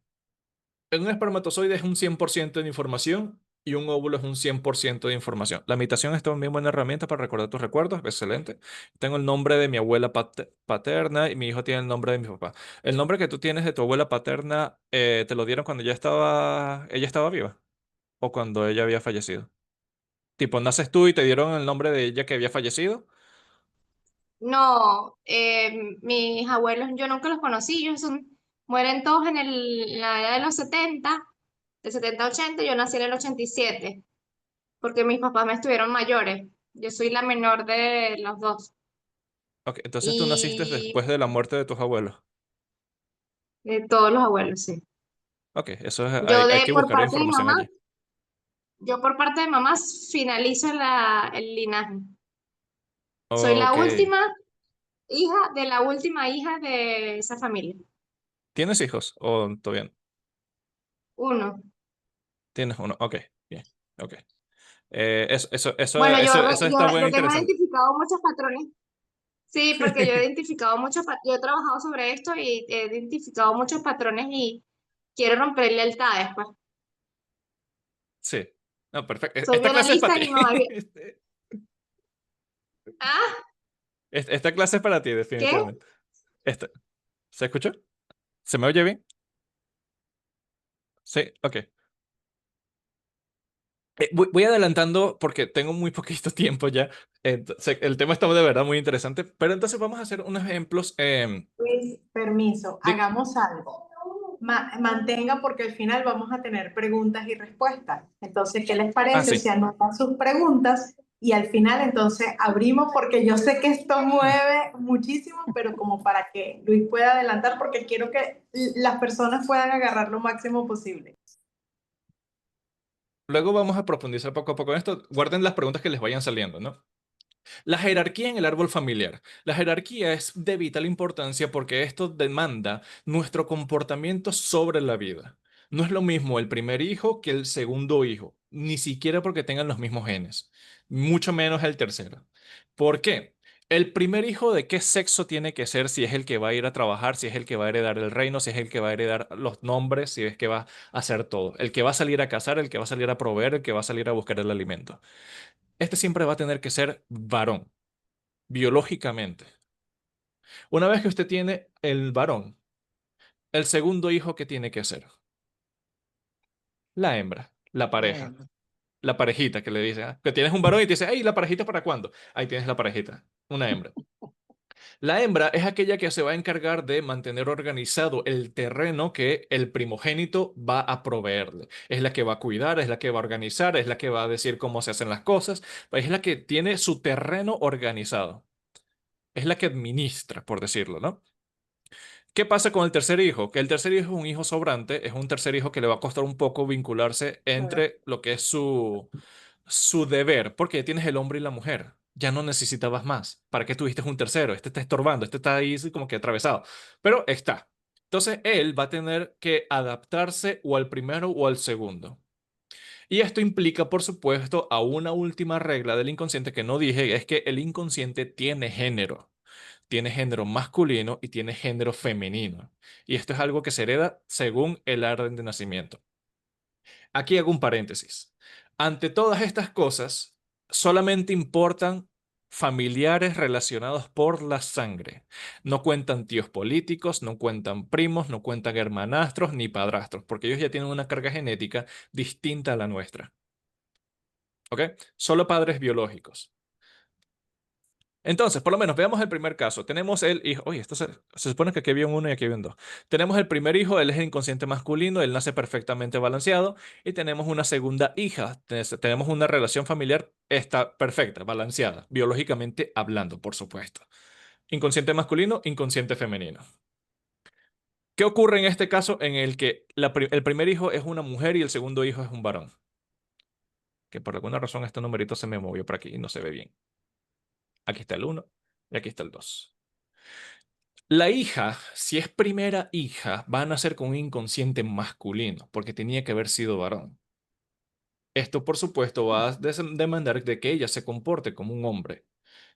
Un espermatozoide es un 100% de información y un óvulo es un 100% de información. La meditación es también buena herramienta para recordar tus recuerdos. Excelente. Tengo el nombre de mi abuela paterna y mi hijo tiene el nombre de mi papá. ¿El nombre que tú tienes de tu abuela paterna te lo dieron cuando ella estaba viva o cuando ella había fallecido? Tipo, naces tú y te dieron el nombre de ella que había fallecido. No, mis abuelos yo nunca los conocí, mueren todos en la edad de los 70, de 70 a 80, yo nací en el 87, porque mis papás me estuvieron mayores. Yo soy la menor de los dos. Ok, entonces tú naciste Y después de la muerte de tus abuelos. de todos los abuelos, sí. Ok, eso es, Yo hay que por buscar parte de información mamá, allí. yo por parte de mamá finalizo el linaje. Soy la Ok. última hija de la última hija de esa familia. ¿Tienes hijos o todavía no? Uno. Tienes uno. Ok, bien. Ok. Bueno, Eso está bueno e yo tengo interesante. identificado muchos patrones. Sí, porque yo he identificado yo he trabajado sobre esto y he identificado muchos patrones y quiero romper lealtades, pues. Sí. No, perfecto. Soy Esta bien clase es para lista ti. y no hay... ¿Ah? Esta clase es para ti, ¿Qué? definitivamente. Esta. ¿Se escuchó? ¿Se me oye bien? Sí, ok. Voy adelantando porque tengo muy poquito tiempo ya. El tema está de verdad muy interesante, pero entonces vamos a hacer unos ejemplos. Luis, permiso, De... hagamos algo. Mantenga porque al final vamos a tener preguntas y respuestas. Entonces, ¿qué les Ah, parece si sí. anotan sus preguntas y al final entonces abrimos porque yo sé que esto mueve muchísimo, pero como para que Luis pueda adelantar porque quiero que las personas puedan agarrar lo máximo posible. Luego vamos a profundizar poco a poco en esto. Guarden las preguntas que les vayan saliendo, ¿no? La jerarquía en el árbol familiar. La jerarquía es de vital importancia porque esto demanda nuestro comportamiento sobre la vida. No es lo mismo el primer hijo que el segundo hijo, ni siquiera porque tengan los mismos genes, mucho menos el tercero. ¿Por qué? El primer hijo de qué sexo tiene que ser si es el que va a ir a trabajar, si es el que va a heredar el reino, si es el que va a heredar los nombres, si es que va a hacer todo. El que va a salir a cazar, el que va a salir a proveer, el que va a salir a buscar el alimento. Este siempre va a tener que ser varón biológicamente. Una vez que usted tiene el varón, el segundo hijo que tiene que ser la hembra, la pareja, Bueno, la parejita que le dice, que tienes un varón y te dice, hey, ¿la parejita para cuándo? Ahí tienes la parejita, una hembra. La hembra es aquella que se va a encargar de mantener organizado el terreno que el primogénito va a proveerle. Es la que va a cuidar, es la que va a organizar, es la que va a decir cómo se hacen las cosas, es la que tiene su terreno organizado. Es la que administra, por decirlo, ¿no? ¿Qué pasa con el tercer hijo? Que el tercer hijo es un hijo sobrante, es un tercer hijo que le va a costar un poco vincularse claro. entre lo que es su deber, porque tienes el hombre y la mujer. Ya no necesitabas más. ¿Para qué tuviste un tercero? Este está estorbando, este está ahí así como que atravesado. Pero está. Entonces él va a tener que adaptarse o al primero o al segundo. Y esto implica, por supuesto, a una última regla del inconsciente que no dije, es que el inconsciente tiene género. tiene género masculino y tiene género femenino. Y esto es algo que se hereda según el orden de nacimiento. Aquí hago un paréntesis. Ante todas estas cosas, solamente importan familiares relacionados por la sangre. No cuentan tíos políticos, no cuentan primos, no cuentan hermanastros ni padrastros, porque ellos ya tienen una carga genética distinta a la nuestra. ¿Ok? Solo padres biológicos. Entonces, por lo menos, veamos el primer caso. Tenemos el hijo. Oye, esto se supone que aquí había un uno y aquí había un dos. Tenemos el primer hijo, él es el inconsciente masculino, él nace perfectamente balanceado. Y tenemos una segunda hija. Tenemos una relación familiar está perfecta, balanceada, biológicamente hablando, por supuesto. Inconsciente masculino, inconsciente femenino. ¿Qué ocurre en este caso en el que el primer hijo es una mujer y el segundo hijo es un varón? Que por alguna razón este numerito se me movió por aquí y no se ve bien. Aquí está el uno y aquí está el 2. La hija, si es primera hija, va a nacer con un inconsciente masculino, porque tenía que haber sido varón. Esto, por supuesto, va a demandar de que ella se comporte como un hombre,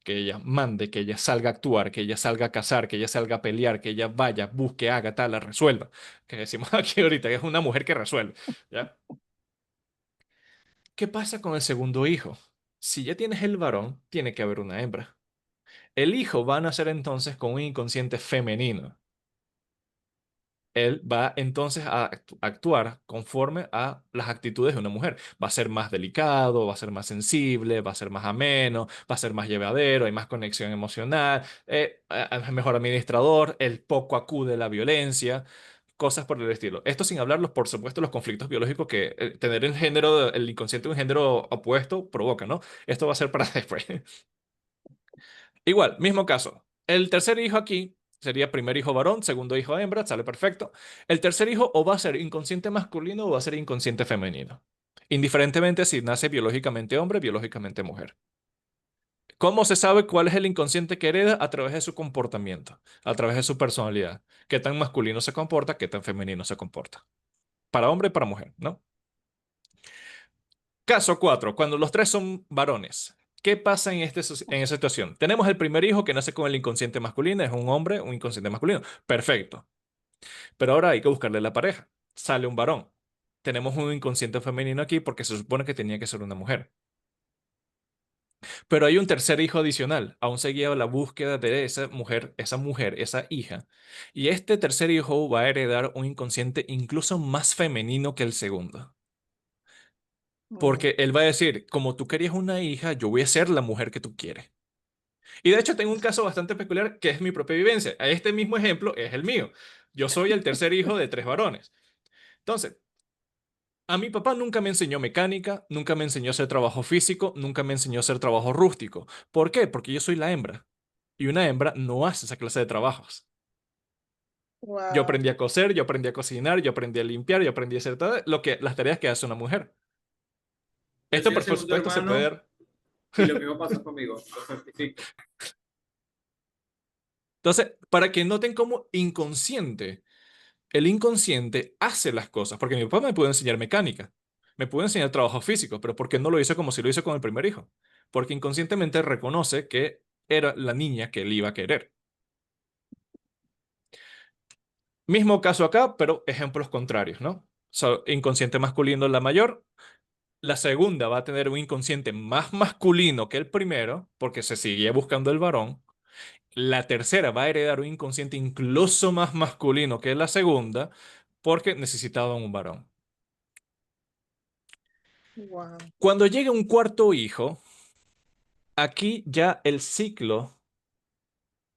que ella mande, que ella salga a actuar, que ella salga a cazar, que ella salga a pelear, que ella vaya, busque, haga, tal, la resuelva. Que decimos aquí ahorita, que es una mujer que resuelve, ¿ya? ¿Qué pasa con el segundo hijo? Si ya tienes el varón, tiene que haber una hembra. El hijo va a nacer entonces con un inconsciente femenino. Él va entonces a actuar conforme a las actitudes de una mujer. Va a ser más delicado, va a ser más sensible, va a ser más ameno, va a ser más llevadero, hay más conexión emocional, es mejor administrador, él poco acude a la violencia, cosas por el estilo. Esto sin hablar, por supuesto, los conflictos biológicos que tener el género, el inconsciente de un género opuesto provoca, ¿no? Esto va a ser para después. Igual, mismo caso. El tercer hijo aquí sería primer hijo varón, segundo hijo hembra, sale perfecto. El tercer hijo o va a ser inconsciente masculino o va a ser inconsciente femenino. Indiferentemente si nace biológicamente hombre, biológicamente mujer. ¿Cómo se sabe cuál es el inconsciente que hereda? A través de su comportamiento, a través de su personalidad. Qué tan masculino se comporta, qué tan femenino se comporta. Para hombre y para mujer, ¿no? Caso 4, cuando los tres son varones. ¿Qué pasa en esa situación? Tenemos el primer hijo que nace con el inconsciente masculino, es un hombre, un inconsciente masculino. Perfecto. Pero ahora hay que buscarle la pareja. Sale un varón. Tenemos un inconsciente femenino aquí porque se supone que tenía que ser una mujer. Pero hay un tercer hijo adicional. Aún seguía la búsqueda de esa mujer, esa hija. Y este tercer hijo va a heredar un inconsciente incluso más femenino que el segundo. Mm. Porque él va a decir, como tú querías una hija, yo voy a ser la mujer que tú quieres. Y de hecho tengo un caso bastante peculiar que es mi propia vivencia. Este mismo ejemplo es el mío. Yo soy el tercer hijo de tres varones. Entonces, a mi papá nunca me enseñó mecánica, nunca me enseñó a hacer trabajo físico, nunca me enseñó a hacer trabajo rústico. ¿Por qué? Porque yo soy la hembra. Y una hembra no hace esa clase de trabajos. Yo Wow. aprendí a coser, yo aprendí a cocinar, yo aprendí a limpiar, yo aprendí a hacer todo las tareas que hace una mujer. Yo Esto, soy el por segundo supuesto, se puede hermano dar. y lo mismo pasó conmigo, lo certifico. Entonces, para que noten cómo inconsciente el inconsciente hace las cosas, porque mi papá me pudo enseñar mecánica, me pudo enseñar trabajo físico, pero ¿por qué no lo hizo como si lo hizo con el primer hijo? Porque inconscientemente reconoce que era la niña que él iba a querer. Mismo caso acá, pero ejemplos contrarios, ¿no? Inconsciente masculino la mayor, la segunda va a tener un inconsciente más masculino que el primero, porque se seguía buscando el varón. La tercera va a heredar un inconsciente incluso más masculino que la segunda, porque necesitaba un varón. Wow. Cuando llegue un cuarto hijo, aquí ya el ciclo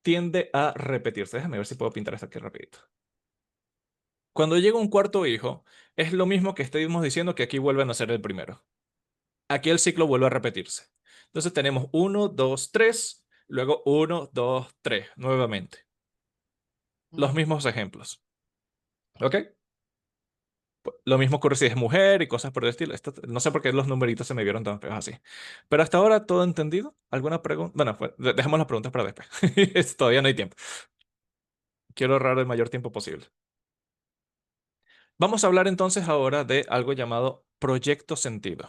tiende a repetirse. Déjame ver si puedo pintar esto aquí rapidito. Cuando llega un cuarto hijo, es lo mismo que estuvimos diciendo que aquí vuelven a ser el primero. Aquí el ciclo vuelve a repetirse. Entonces tenemos uno, 2, 3, luego uno, 2, 3, nuevamente. Los Mm. mismos ejemplos. ¿Ok? Lo mismo ocurre si es mujer y cosas por el estilo. No sé por qué los numeritos se me vieron tan feos así. Pero hasta ahora todo entendido. ¿Alguna pregunta? Bueno, pues, dejemos las preguntas para después. Todavía no hay tiempo. Quiero ahorrar el mayor tiempo posible. Vamos a hablar entonces ahora de algo llamado proyecto sentido.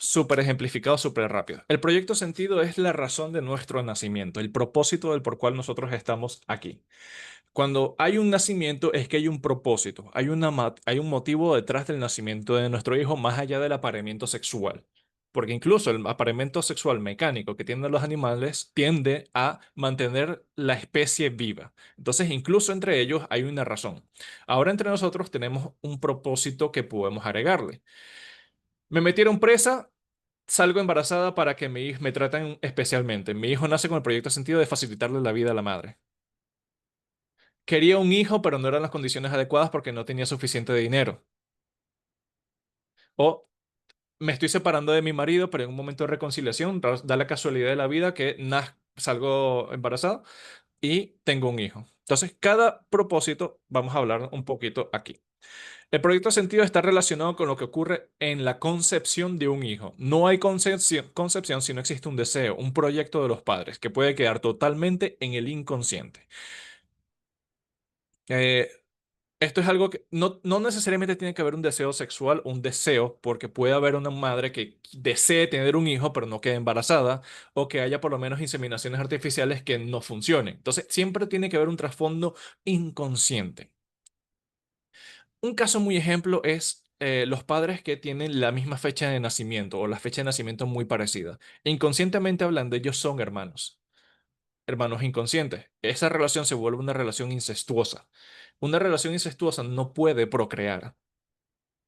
súper ejemplificado, súper rápido. El proyecto sentido es la razón de nuestro nacimiento, el propósito del por cual nosotros estamos aquí. Cuando hay un nacimiento es que hay un propósito, hay un motivo detrás del nacimiento de nuestro hijo más allá del apareamiento sexual. Porque incluso el apareamiento sexual mecánico que tienen los animales tiende a mantener la especie viva. Entonces, incluso entre ellos hay una razón. Ahora entre nosotros tenemos un propósito que podemos agregarle. Me metieron presa, salgo embarazada para que me traten especialmente. Mi hijo nace con el proyecto sentido de facilitarle la vida a la madre. Quería un hijo, pero no eran las condiciones adecuadas porque no tenía suficiente dinero. O me estoy separando de mi marido, pero en un momento de reconciliación da la casualidad de la vida que salgo embarazada y tengo un hijo. Entonces, cada propósito, vamos a hablar un poquito aquí. El proyecto de sentido está relacionado con lo que ocurre en la concepción de un hijo. No hay concepción si no existe un deseo, un proyecto de los padres, que puede quedar totalmente en el inconsciente. Eh, Esto es algo que no necesariamente tiene que haber un deseo sexual, un deseo, porque puede haber una madre que desee tener un hijo, pero no quede embarazada, o que haya por lo menos inseminaciones artificiales que no funcionen. Entonces, siempre tiene que haber un trasfondo inconsciente. Un caso muy ejemplo es los padres que tienen la misma fecha de nacimiento o la fecha de nacimiento muy parecida. Inconscientemente hablando, ellos son hermanos, hermanos inconscientes. Esa relación se vuelve una relación incestuosa. Una relación incestuosa no puede procrear.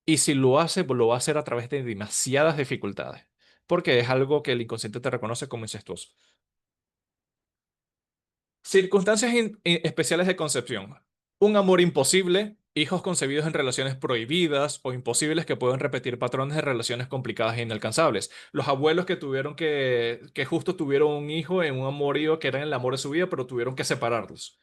Y si lo hace, pues lo va a hacer a través de demasiadas dificultades, porque es algo que el inconsciente te reconoce como incestuoso. Circunstancias especiales de concepción. Un amor imposible, hijos concebidos en relaciones prohibidas o imposibles que pueden repetir patrones de relaciones complicadas e inalcanzables. Los abuelos que tuvieron que justo tuvieron un hijo en un amorío que era el amor de su vida, pero tuvieron que separarlos.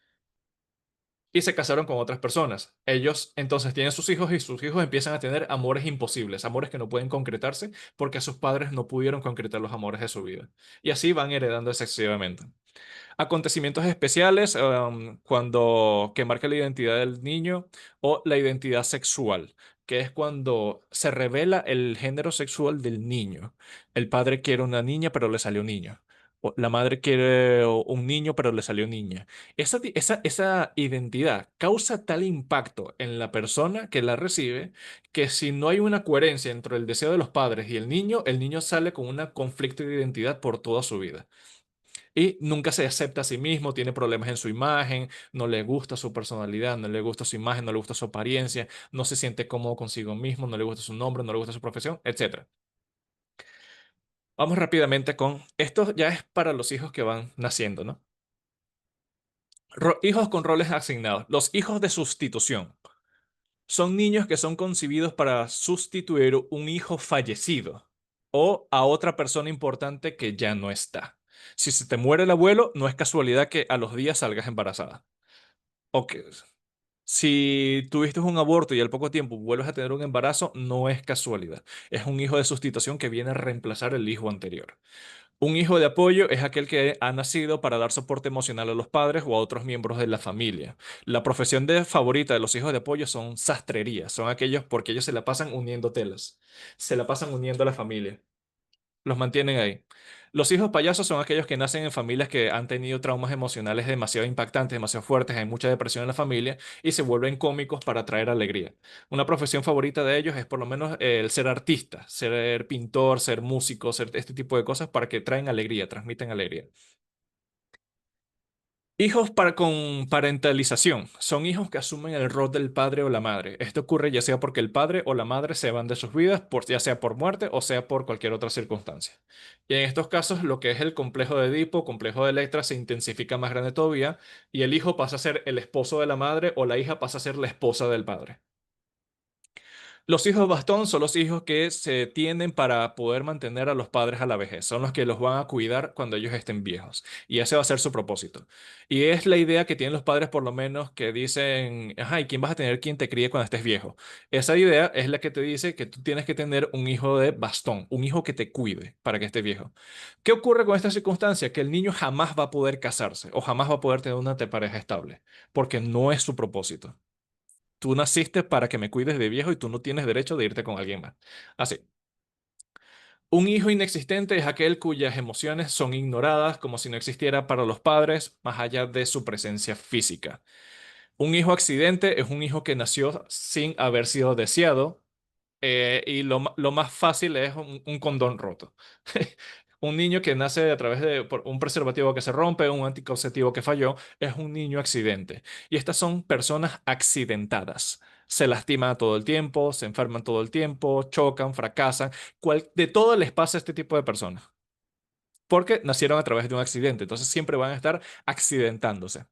Y se casaron con otras personas. Ellos entonces tienen sus hijos y sus hijos empiezan a tener amores imposibles, amores que no pueden concretarse porque sus padres no pudieron concretar los amores de su vida. Y así van heredando excesivamente. Acontecimientos especiales, cuando que marca la identidad del niño o la identidad sexual, que es cuando se revela el género sexual del niño. El padre quiere una niña, pero le salió niño. O la madre quiere un niño, pero le salió niña. Esa identidad causa tal impacto en la persona que la recibe que si no hay una coherencia entre el deseo de los padres y el niño sale con un conflicto de identidad por toda su vida. Y nunca se acepta a sí mismo, tiene problemas en su imagen, no le gusta su personalidad, no le gusta su imagen, no le gusta su apariencia, no se siente cómodo consigo mismo, no le gusta su nombre, no le gusta su profesión, etc. Vamos rápidamente con esto ya es para los hijos que van naciendo, ¿no? Hijos con roles asignados. Los hijos de sustitución son niños que son concebidos para sustituir un hijo fallecido o a otra persona importante que ya no está. Si se te muere el abuelo, no es casualidad que a los días salgas embarazada. O que si tuviste un aborto y al poco tiempo vuelves a tener un embarazo, no es casualidad. Es un hijo de sustitución que viene a reemplazar el hijo anterior. Un hijo de apoyo es aquel que ha nacido para dar soporte emocional a los padres o a otros miembros de la familia. La profesión favorita de los hijos de apoyo son sastrería, son aquellos porque ellos se la pasan uniendo telas, se la pasan uniendo a la familia, los mantienen ahí. Los hijos payasos son aquellos que nacen en familias que han tenido traumas emocionales demasiado impactantes, demasiado fuertes, hay mucha depresión en la familia y se vuelven cómicos para traer alegría. Una profesión favorita de ellos es por lo menos el ser artista, ser pintor, ser músico, ser este tipo de cosas para que traen alegría, transmiten alegría. Hijos con parentalización son hijos que asumen el rol del padre o la madre. Esto ocurre ya sea porque el padre o la madre se van de sus vidas, ya sea por muerte o sea por cualquier otra circunstancia. Y en estos casos, lo que es el complejo de Edipo, complejo de Electra, se intensifica más grande todavía y el hijo pasa a ser el esposo de la madre o la hija pasa a ser la esposa del padre. Los hijos bastón son los hijos que se tienen para poder mantener a los padres a la vejez. Son los que los van a cuidar cuando ellos estén viejos. Y ese va a ser su propósito. Y es la idea que tienen los padres, por lo menos, que dicen, ajá, ¿y quién vas a tener quien te críe cuando estés viejo? Esa idea es la que te dice que tú tienes que tener un hijo de bastón, un hijo que te cuide para que estés viejo. ¿Qué ocurre con esta circunstancia? Que el niño jamás va a poder casarse o jamás va a poder tener una pareja estable, porque no es su propósito. Tú naciste para que me cuides de viejo y tú no tienes derecho de irte con alguien más. Así. Un hijo inexistente es aquel cuyas emociones son ignoradas como si no existiera para los padres más allá de su presencia física. Un hijo accidente es un hijo que nació sin haber sido deseado, y lo más fácil es un condón roto. Un niño que nace a través de por un preservativo que se rompe, un anticonceptivo que falló, es un niño accidente. Y estas son personas accidentadas. Se lastiman todo el tiempo, se enferman todo el tiempo, chocan, fracasan. De todo les pasa a este tipo de personas. Porque nacieron a través de un accidente. Entonces siempre van a estar accidentándose.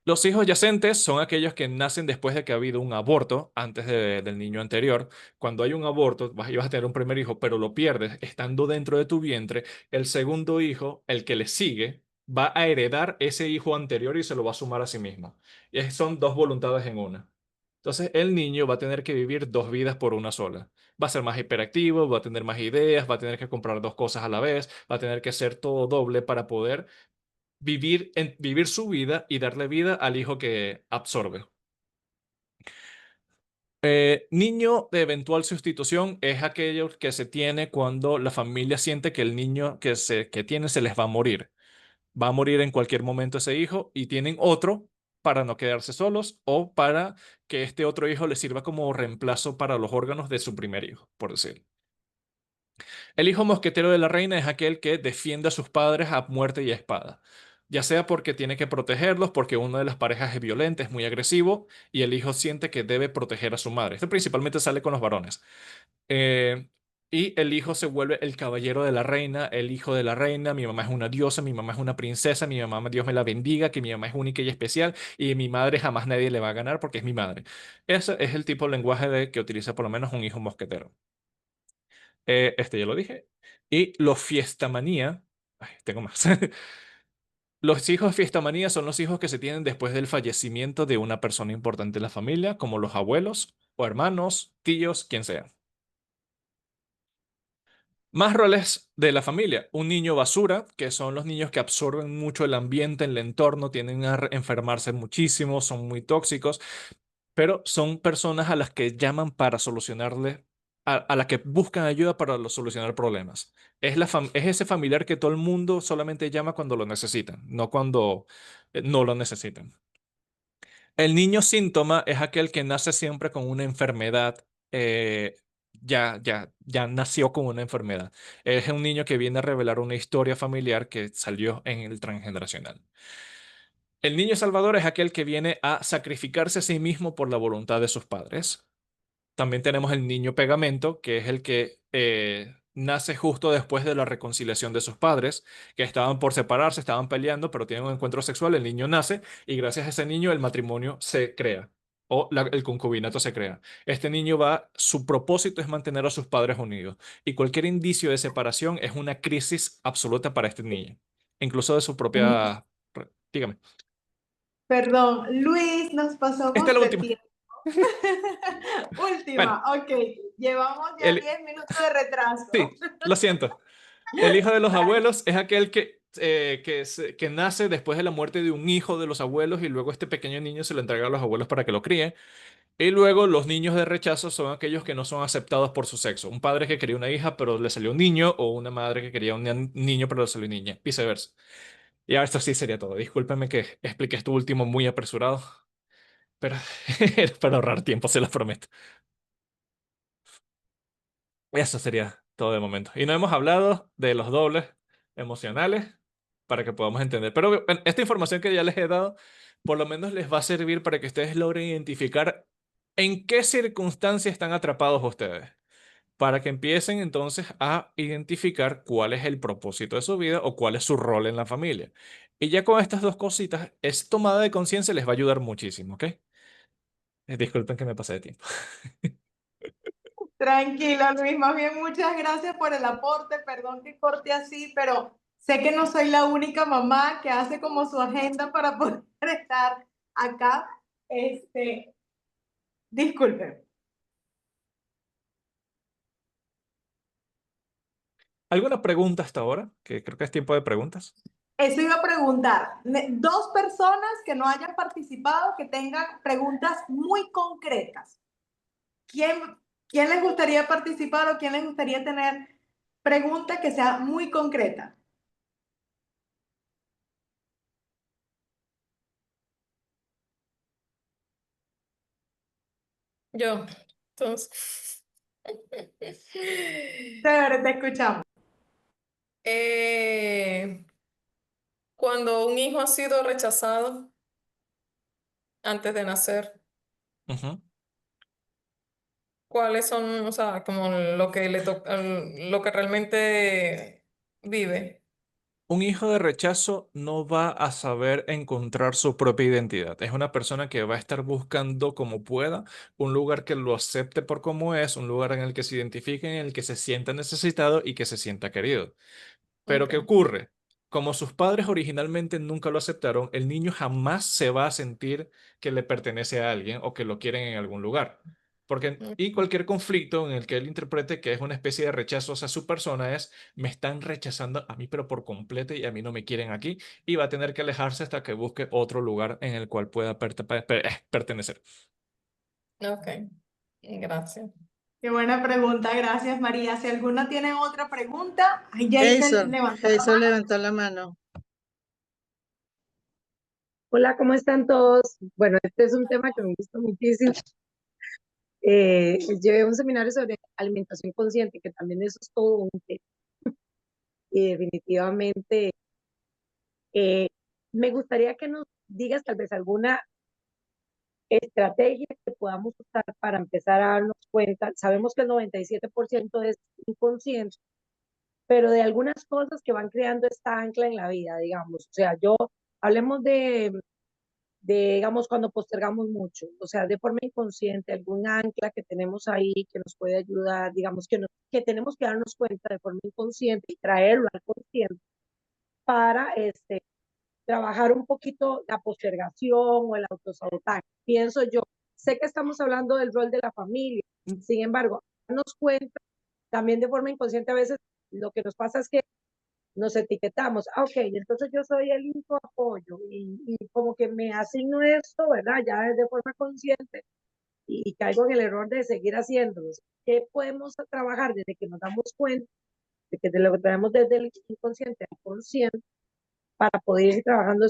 Los hijos yacentes son aquellos que nacen después de que ha habido un aborto antes del niño anterior. Cuando hay un aborto, ibas a tener un primer hijo, pero lo pierdes estando dentro de tu vientre. El segundo hijo, el que le sigue, va a heredar ese hijo anterior y se lo va a sumar a sí mismo. Son dos voluntades en una. Entonces, el niño va a tener que vivir dos vidas por una sola. Va a ser más hiperactivo, va a tener más ideas, va a tener que comprar dos cosas a la vez, va a tener que hacer todo doble para poder vivir su vida y darle vida al hijo que absorbe. Niño de eventual sustitución es aquello que se tiene cuando la familia siente que el niño que tiene se les va a morir. Va a morir en cualquier momento ese hijo y tienen otro para no quedarse solos o para que este otro hijo les sirva como reemplazo para los órganos de su primer hijo, por decir. El hijo mosquetero de la reina es aquel que defiende a sus padres a muerte y a espada, ya sea porque tiene que protegerlos, porque una de las parejas es violenta, es muy agresivo, y el hijo siente que debe proteger a su madre. Esto principalmente sale con los varones. Eh, y el hijo se vuelve el caballero de la reina, el hijo de la reina. Mi mamá es una diosa, mi mamá es una princesa, mi mamá, Dios me la bendiga, que mi mamá es única y especial, y mi madre jamás nadie le va a ganar porque es mi madre. Ese es el tipo de lenguaje que utiliza por lo menos un hijo mosquetero. Este ya lo dije. Y los fiestamanía. Ay, tengo más. Los hijos de fiestamanía son los hijos que se tienen después del fallecimiento de una persona importante en la familia, como los abuelos o hermanos, tíos, quien sea. Más roles de la familia. Un niño basura, que son los niños que absorben mucho el ambiente, el entorno, tienden a enfermarse muchísimo, son muy tóxicos, pero son personas a las que llaman para solucionarle, a las que buscan ayuda para solucionar problemas. Es ese familiar que todo el mundo solamente llama cuando lo necesitan, no cuando no lo necesitan. El niño síntoma es aquel que nace siempre con una enfermedad, ya nació con una enfermedad. Es un niño que viene a revelar una historia familiar que salió en el transgeneracional. El niño salvador es aquel que viene a sacrificarse a sí mismo por la voluntad de sus padres. También tenemos el niño pegamento, que es el que nace justo después de la reconciliación de sus padres, que estaban por separarse, estaban peleando, pero tienen un encuentro sexual, el niño nace y gracias a ese niño el matrimonio se crea o el concubinato se crea. Este niño su propósito es mantener a sus padres unidos y cualquier indicio de separación es una crisis absoluta para este niño, incluso de su propia... Dígame. Perdón, Luis, nos Esta es pasamos la de última. tiempo. Bueno, Última, ok. Llevamos ya el, 10 minutos de retraso. sí, lo siento. El hijo de los abuelos es aquel que nace después de la muerte de un hijo de los abuelos y luego este pequeño niño se lo entrega a los abuelos para que lo críen. Y luego los niños de rechazo son aquellos que no son aceptados por su sexo. Un padre que quería una hija pero le salió un niño o una madre que quería un niño pero le salió niña, viceversa. Y ahora esto sí sería todo. Discúlpenme que expliqué esto último muy apresurado, pero era para ahorrar tiempo, se los prometo. Eso sería todo de momento. Y no hemos hablado de los dobles emocionales para que podamos entender. Pero bueno, esta información que ya les he dado, por lo menos les va a servir para que ustedes logren identificar en qué circunstancias están atrapados ustedes. Para que empiecen entonces a identificar cuál es el propósito de su vida o cuál es su rol en la familia. Y ya con estas dos cositas, esa tomada de conciencia les va a ayudar muchísimo, ¿ok? Disculpen que me pasé de tiempo. Tranquilo, Luis, más bien muchas gracias por el aporte, perdón que corte así, pero sé que no soy la única mamá que hace como su agenda para poder estar acá. Disculpen. ¿Alguna pregunta hasta ahora? Que creo que es tiempo de preguntas. Eso iba a preguntar. Dos personas que no hayan participado, que tengan preguntas muy concretas. ¿Quién les gustaría participar o quién les gustaría tener preguntas que sean muy concretas? Yo, entonces. Chévere, te escuchamos. Eh, Cuando un hijo ha sido rechazado antes de nacer, Ujú. ¿cuáles son, o sea, como lo que le toca, lo que realmente vive? Un hijo de rechazo no va a saber encontrar su propia identidad. Es una persona que va a estar buscando como pueda un lugar que lo acepte por como es, un lugar en el que se identifique, en el que se sienta necesitado y que se sienta querido. Pero ¿qué Okay. ocurre? Como sus padres originalmente nunca lo aceptaron, el niño jamás se va a sentir que le pertenece a alguien o que lo quieren en algún lugar. Porque, y cualquier conflicto en el que él interprete que es una especie de rechazo hacia su persona es, me están rechazando a mí pero por completo y a mí no me quieren aquí, y va a tener que alejarse hasta que busque otro lugar en el cual pueda pertenecer. Ok, gracias. Qué buena pregunta, gracias María. Si alguna tiene otra pregunta, ay, Jason Jason, levantó la Jason mano. levantó la mano. Hola, ¿cómo están todos? Bueno, este es un tema que me gusta muchísimo. Llevé un seminario sobre alimentación consciente, que también eso es todo un tema. Y definitivamente eh, me gustaría que nos digas tal vez alguna estrategia que podamos usar para empezar a darnos cuenta. Sabemos que el 97% es inconsciente, pero de algunas cosas que van creando esta ancla en la vida, digamos. O sea, hablemos digamos, cuando postergamos mucho, o sea, de forma inconsciente, algún ancla que tenemos ahí que nos puede ayudar, digamos, que tenemos que darnos cuenta de forma inconsciente y traerlo al consciente para trabajar un poquito la postergación o el autosabotaje. Pienso yo, sé que estamos hablando del rol de la familia, sin embargo, darnos cuenta también de forma inconsciente a veces lo que nos pasa es que nos etiquetamos, ok, entonces yo soy el único apoyo y como que me asigno esto, ¿verdad? Ya de forma consciente y caigo en el error de seguir haciéndolo. ¿Qué podemos trabajar desde que nos damos cuenta de que de lo que traemos desde el inconsciente al consciente para poder ir trabajando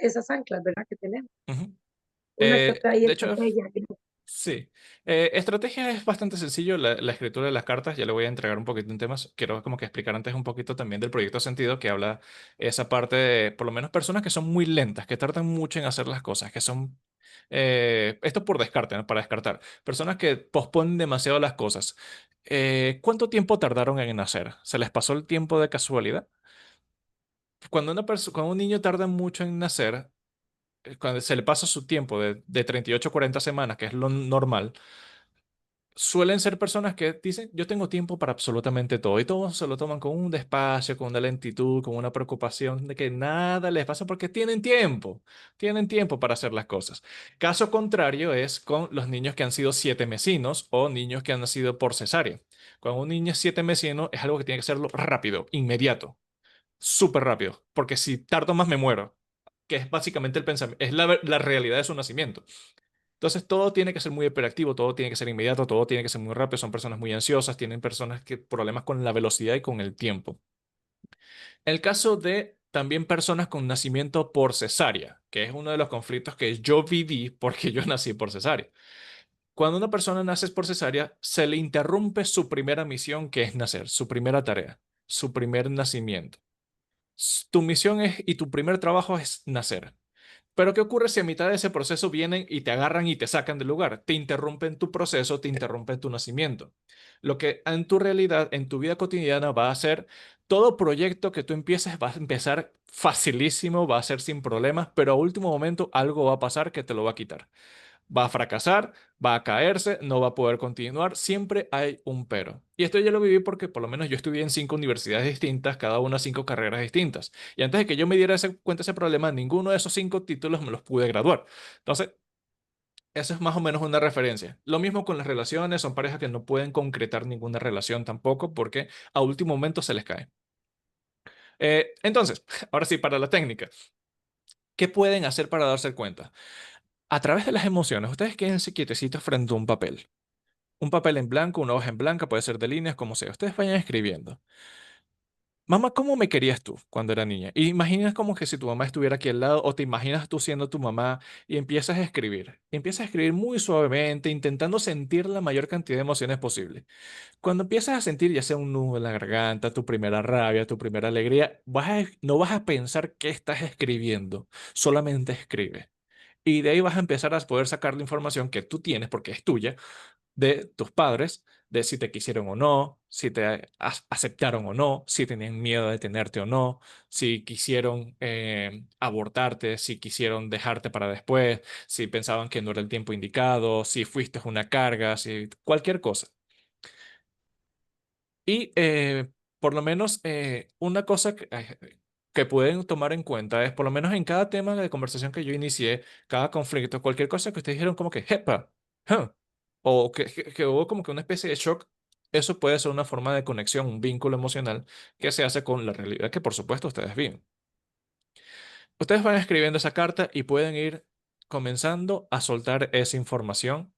esas anclas, ¿verdad? Que tenemos. Ujú. Una De hecho, estrategia. sí. Estrategia es bastante sencillo, la escritura de las cartas, ya le voy a entregar un poquito en temas. Quiero como que explicar antes un poquito también del proyecto Sentido, que habla esa parte de, por lo menos, personas que son muy lentas, que tardan mucho en hacer las cosas, que son, esto por descarte, ¿no? Para descartar. Personas que posponen demasiado las cosas. ¿Cuánto tiempo tardaron en nacer? ¿Se les pasó el tiempo de casualidad? Cuando un niño tarda mucho en nacer, cuando se le pasa su tiempo de 38 a 40 semanas, que es lo normal, suelen ser personas que dicen, yo tengo tiempo para absolutamente todo y todos se lo toman con un despacio, con una lentitud, con una preocupación de que nada les pasa porque tienen tiempo para hacer las cosas. Caso contrario es con los niños que han sido siete mesinos o niños que han nacido por cesárea. Cuando un niño es siete mesino es algo que tiene que hacerlo rápido, inmediato, súper rápido, porque si tardo más me muero, que es básicamente el pensamiento, es la realidad de su nacimiento. Entonces todo tiene que ser muy hiperactivo, todo tiene que ser inmediato, todo tiene que ser muy rápido. Son personas muy ansiosas, tienen personas que problemas con la velocidad y con el tiempo. El caso de también personas con nacimiento por cesárea, que es uno de los conflictos que yo viví porque yo nací por cesárea. Cuando una persona nace por cesárea, se le interrumpe su primera misión, que es nacer, su primera tarea, su primer nacimiento. Tu misión es y tu primer trabajo es nacer. Pero ¿qué ocurre si a mitad de ese proceso vienen y te agarran y te sacan del lugar? Te interrumpen tu proceso, te interrumpen tu nacimiento. Lo que en tu realidad, en tu vida cotidiana va a ser, todo proyecto que tú empieces va a empezar facilísimo, va a ser sin problemas, pero a último momento algo va a pasar que te lo va a quitar. Va a fracasar, va a caerse, no va a poder continuar, siempre hay un pero. Y esto yo lo viví porque por lo menos yo estudié en cinco universidades distintas, cada una cinco carreras distintas. Y antes de que yo me diera cuenta de ese problema, ninguno de esos cinco títulos me los pude graduar. Entonces, eso es más o menos una referencia. Lo mismo con las relaciones, son parejas que no pueden concretar ninguna relación tampoco porque a último momento se les cae. Entonces, ahora sí, para la técnica. ¿Qué pueden hacer para darse cuenta? A través de las emociones, ustedes quédense quietecitos frente a un papel. un papel en blanco, una hoja en blanca, puede ser de líneas, como sea. Ustedes vayan escribiendo. Mamá, ¿cómo me querías tú cuando era niña? Y imaginas como que si tu mamá estuviera aquí al lado o te imaginas tú siendo tu mamá y empiezas a escribir. Y empiezas a escribir muy suavemente, intentando sentir la mayor cantidad de emociones posible. Cuando empiezas a sentir ya sea un nudo en la garganta, tu primera rabia, tu primera alegría, no vas a pensar qué estás escribiendo, solamente escribe. Y de ahí vas a empezar a poder sacar la información que tú tienes, porque es tuya, de tus padres, de si te quisieron o no, si te aceptaron o no, si tenían miedo de tenerte o no, si quisieron abortarte, si quisieron dejarte para después, si pensaban que no era el tiempo indicado, si fuiste una carga, si cualquier cosa. Y por lo menos una cosa que pueden tomar en cuenta es, por lo menos en cada tema de conversación que yo inicié, cada conflicto, cualquier cosa que ustedes dijeron como que, jepa, huh", o que hubo como que una especie de shock, eso puede ser una forma de conexión, un vínculo emocional que se hace con la realidad que por supuesto ustedes viven. Ustedes van escribiendo esa carta y pueden ir comenzando a soltar esa información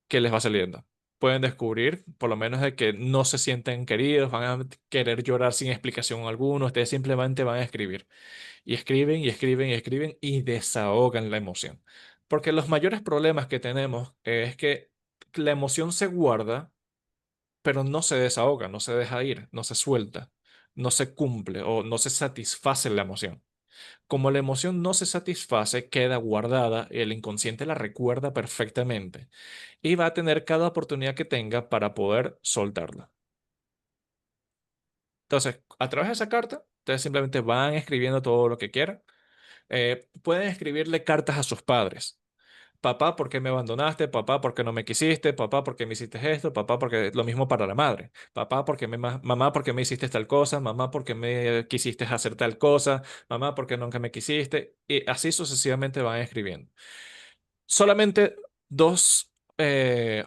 que les va saliendo. Pueden descubrir, por lo menos, de que no se sienten queridos, van a querer llorar sin explicación alguna, ustedes simplemente van a escribir. Y escriben y escriben y escriben y desahogan la emoción. Porque los mayores problemas que tenemos es que la emoción se guarda, pero no se desahoga, no se deja ir, no se suelta, no se cumple o no se satisface la emoción. Como la emoción no se satisface, queda guardada y el inconsciente la recuerda perfectamente y va a tener cada oportunidad que tenga para poder soltarla. Entonces, a través de esa carta, ustedes simplemente van escribiendo todo lo que quieran. Pueden escribirle cartas a sus padres. Papá, ¿por qué me abandonaste? Papá, ¿por qué no me quisiste? Papá, ¿por qué me hiciste esto? Papá, porque lo mismo para la madre. Papá, mamá, ¿por qué me hiciste tal cosa? Mamá, ¿por qué me quisiste hacer tal cosa? Mamá, ¿por qué nunca me quisiste? Y así sucesivamente van escribiendo. Solamente dos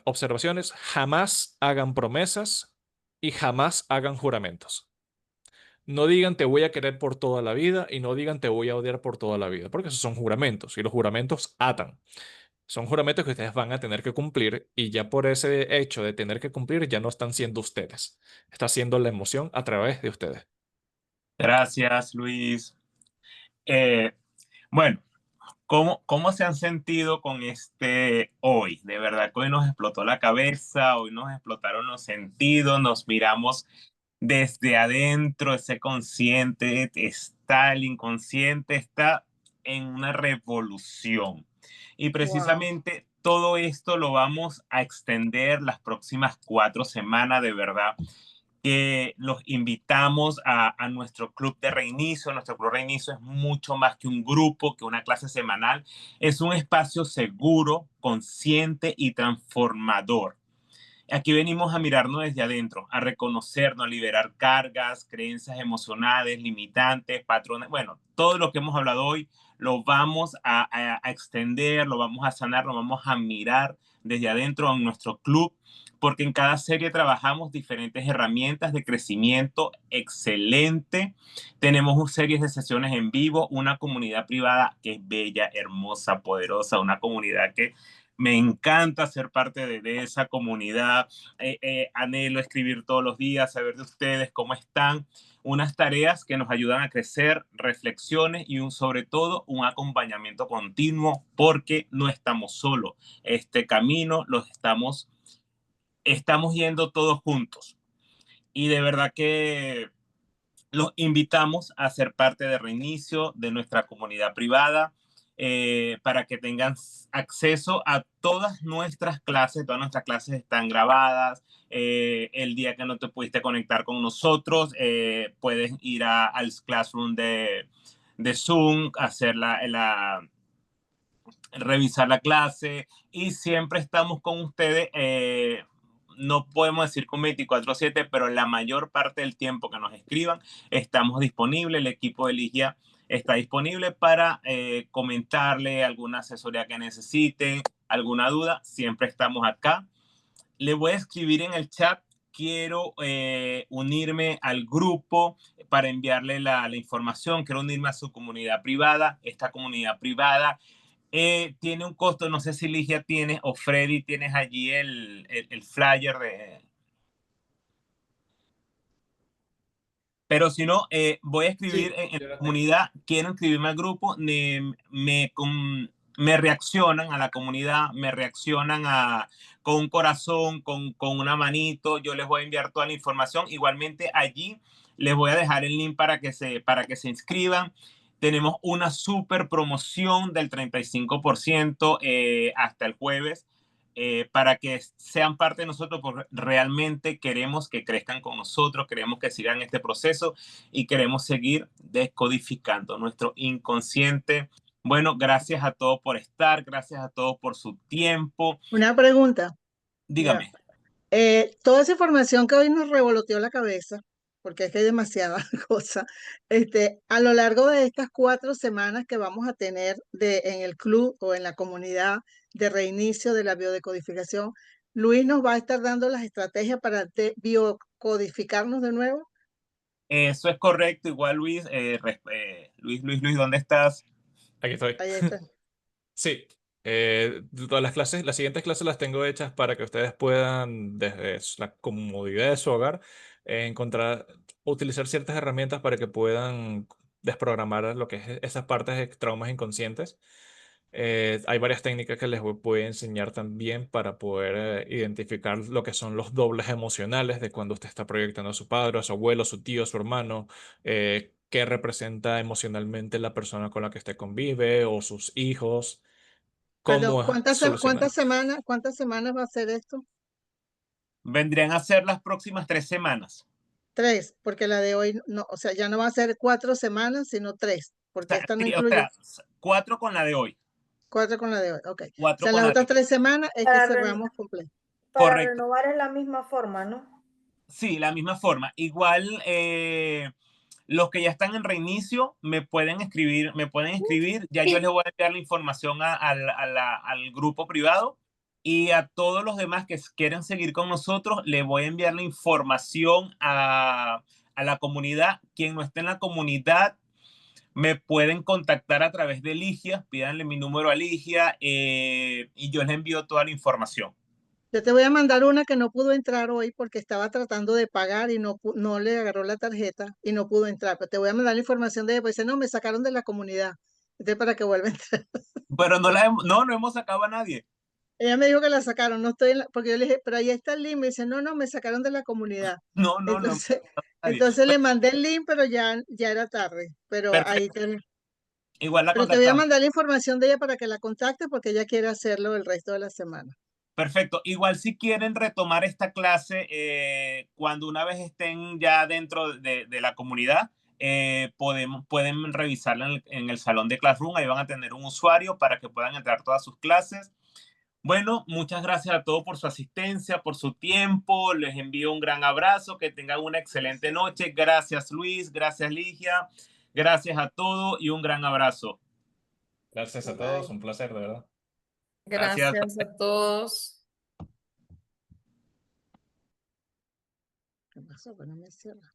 observaciones. Jamás hagan promesas y jamás hagan juramentos. No digan te voy a querer por toda la vida y no digan te voy a odiar por toda la vida, porque esos son juramentos y los juramentos atan. Son juramentos que ustedes van a tener que cumplir y ya por ese hecho de tener que cumplir ya no están siendo ustedes. Está siendo la emoción a través de ustedes. Gracias, Luis. Eh, bueno, ¿cómo se han sentido con este hoy? De verdad que hoy nos explotó la cabeza, hoy nos explotaron los sentidos, nos miramos desde adentro, ese consciente está, el inconsciente está en una revolución. Y Wow. precisamente todo esto lo vamos a extender las próximas 4 semanas, de verdad que los invitamos a nuestro club de reinicio. Nuestro club de reinicio es mucho más que un grupo, que una clase semanal. Es un espacio seguro, consciente y transformador. Aquí venimos a mirarnos desde adentro, a reconocernos, a liberar cargas, creencias emocionales, limitantes, patrones. Bueno, todo lo que hemos hablado hoy lo vamos a extender, lo vamos a sanar, lo vamos a mirar desde adentro en nuestro club, porque en cada serie trabajamos diferentes herramientas de crecimiento excelente. Tenemos series de sesiones en vivo, una comunidad privada que es bella, hermosa, poderosa, una comunidad que me encanta ser parte de esa comunidad. Anhelo escribir todos los días, saber de ustedes cómo están. Unas tareas que nos ayudan a crecer, reflexiones y sobre todo un acompañamiento continuo, porque no estamos solos. Este camino estamos yendo todos juntos. Y de verdad que los invitamos a ser parte de Reinicio, de nuestra comunidad privada, para que tengan acceso a todas nuestras clases. Todas nuestras clases están grabadas. El día que no te pudiste conectar con nosotros, puedes ir al Classroom de Zoom, hacer revisar la clase y siempre estamos con ustedes. No podemos decir con 24/7, pero la mayor parte del tiempo que nos escriban estamos disponibles. El equipo de Ligia está disponible para comentarle alguna asesoría que necesiten, alguna duda. Siempre estamos acá. Le voy a escribir en el chat. Quiero unirme al grupo para enviarle la información. Quiero unirme a su comunidad privada. Esta comunidad privada Tiene un costo, no sé si Ligia tiene o Freddy tienes allí el flyer de... Pero si no, voy a escribir Sí, en yo la la tengo. comunidad, quiero inscribirme al grupo, me reaccionan a la comunidad, me reaccionan con un corazón, con una manito, yo les voy a enviar toda la información. Igualmente allí les voy a dejar el link para que se inscriban. Tenemos una super promoción del 35% hasta el jueves. Para que sean parte de nosotros, porque realmente queremos que crezcan con nosotros, queremos que sigan este proceso y queremos seguir descodificando nuestro inconsciente. Bueno, gracias a todos por estar, gracias a todos por su tiempo. Una pregunta. Ya. Dígame. Toda esa información que hoy nos revoloteó la cabeza, porque es que hay demasiada cosa, a lo largo de estas 4 semanas que vamos a tener en el club o en la comunidad de reinicio de la biodecodificación, Luis nos va a estar dando las estrategias para biocodificarnos de nuevo. Eso es correcto, igual Luis, Luis, ¿dónde estás? Aquí estoy. Ahí está. Sí, todas las clases, las siguientes clases las tengo hechas para que ustedes puedan, desde la comodidad de su hogar, utilizar ciertas herramientas para que puedan desprogramar lo que es esas partes de traumas inconscientes. Hay varias técnicas que les voy a enseñar también para poder identificar lo que son los dobles emocionales de cuando usted está proyectando a su padre, a su abuelo, a su tío, a su hermano, qué representa emocionalmente la persona con la que usted convive o sus hijos, Perdón, cómo solucionar. cuántas semanas va a ser esto? Vendrían a ser las próximas 3 semanas. 3, porque la de hoy no, o sea, ya no va a ser 4 semanas, sino 3, porque esta no Sí, o incluye sea, 4 con la de hoy. 4 con la de hoy. Ok. O 4 sea, con las la de otras hoy. 3 semanas es que Para, cerramos completo. para Correcto. renovar es la misma forma, ¿no? Sí, la misma forma. Igual los que ya están en reinicio me pueden escribir, ya yo les voy a enviar la información al grupo privado, y a todos los demás que quieren seguir con nosotros les voy a enviar la información a la comunidad. Quien no esté en la comunidad me pueden contactar a través de Ligia, pídanle mi número a Ligia y yo les envío toda la información. Yo te voy a mandar una que no pudo entrar hoy porque estaba tratando de pagar y no le agarró la tarjeta y no pudo entrar. Pero te voy a mandar la información de ella, pues dice, no, me sacaron de la comunidad. Entonces, para que vuelva a entrar. Pero no hemos sacado a nadie. Ella me dijo que la sacaron, no estoy porque yo le dije, pero ahí está el link. Me dice, no, me sacaron de la comunidad. No hemos Entonces, sacado a nadie. entonces le mandé el link, pero ya era tarde. Pero ahí Perfecto. Igual la Pero te voy a contactamos. mandar la información de ella para que la contacte porque ella quiere hacerlo el resto de la semana. Perfecto. Igual si quieren retomar esta clase, cuando una vez estén ya dentro de la comunidad, pueden revisarla en el salón de Classroom. Ahí van a tener un usuario para que puedan entrar todas sus clases. Bueno, muchas gracias a todos por su asistencia, por su tiempo. Les envío un gran abrazo. Que tengan una excelente noche. Gracias, Luis. Gracias, Ligia. Gracias a todos y un gran abrazo. Gracias a todos, un placer, de verdad. Gracias. Gracias a todos. ¿Qué pasó? Que no me cierra.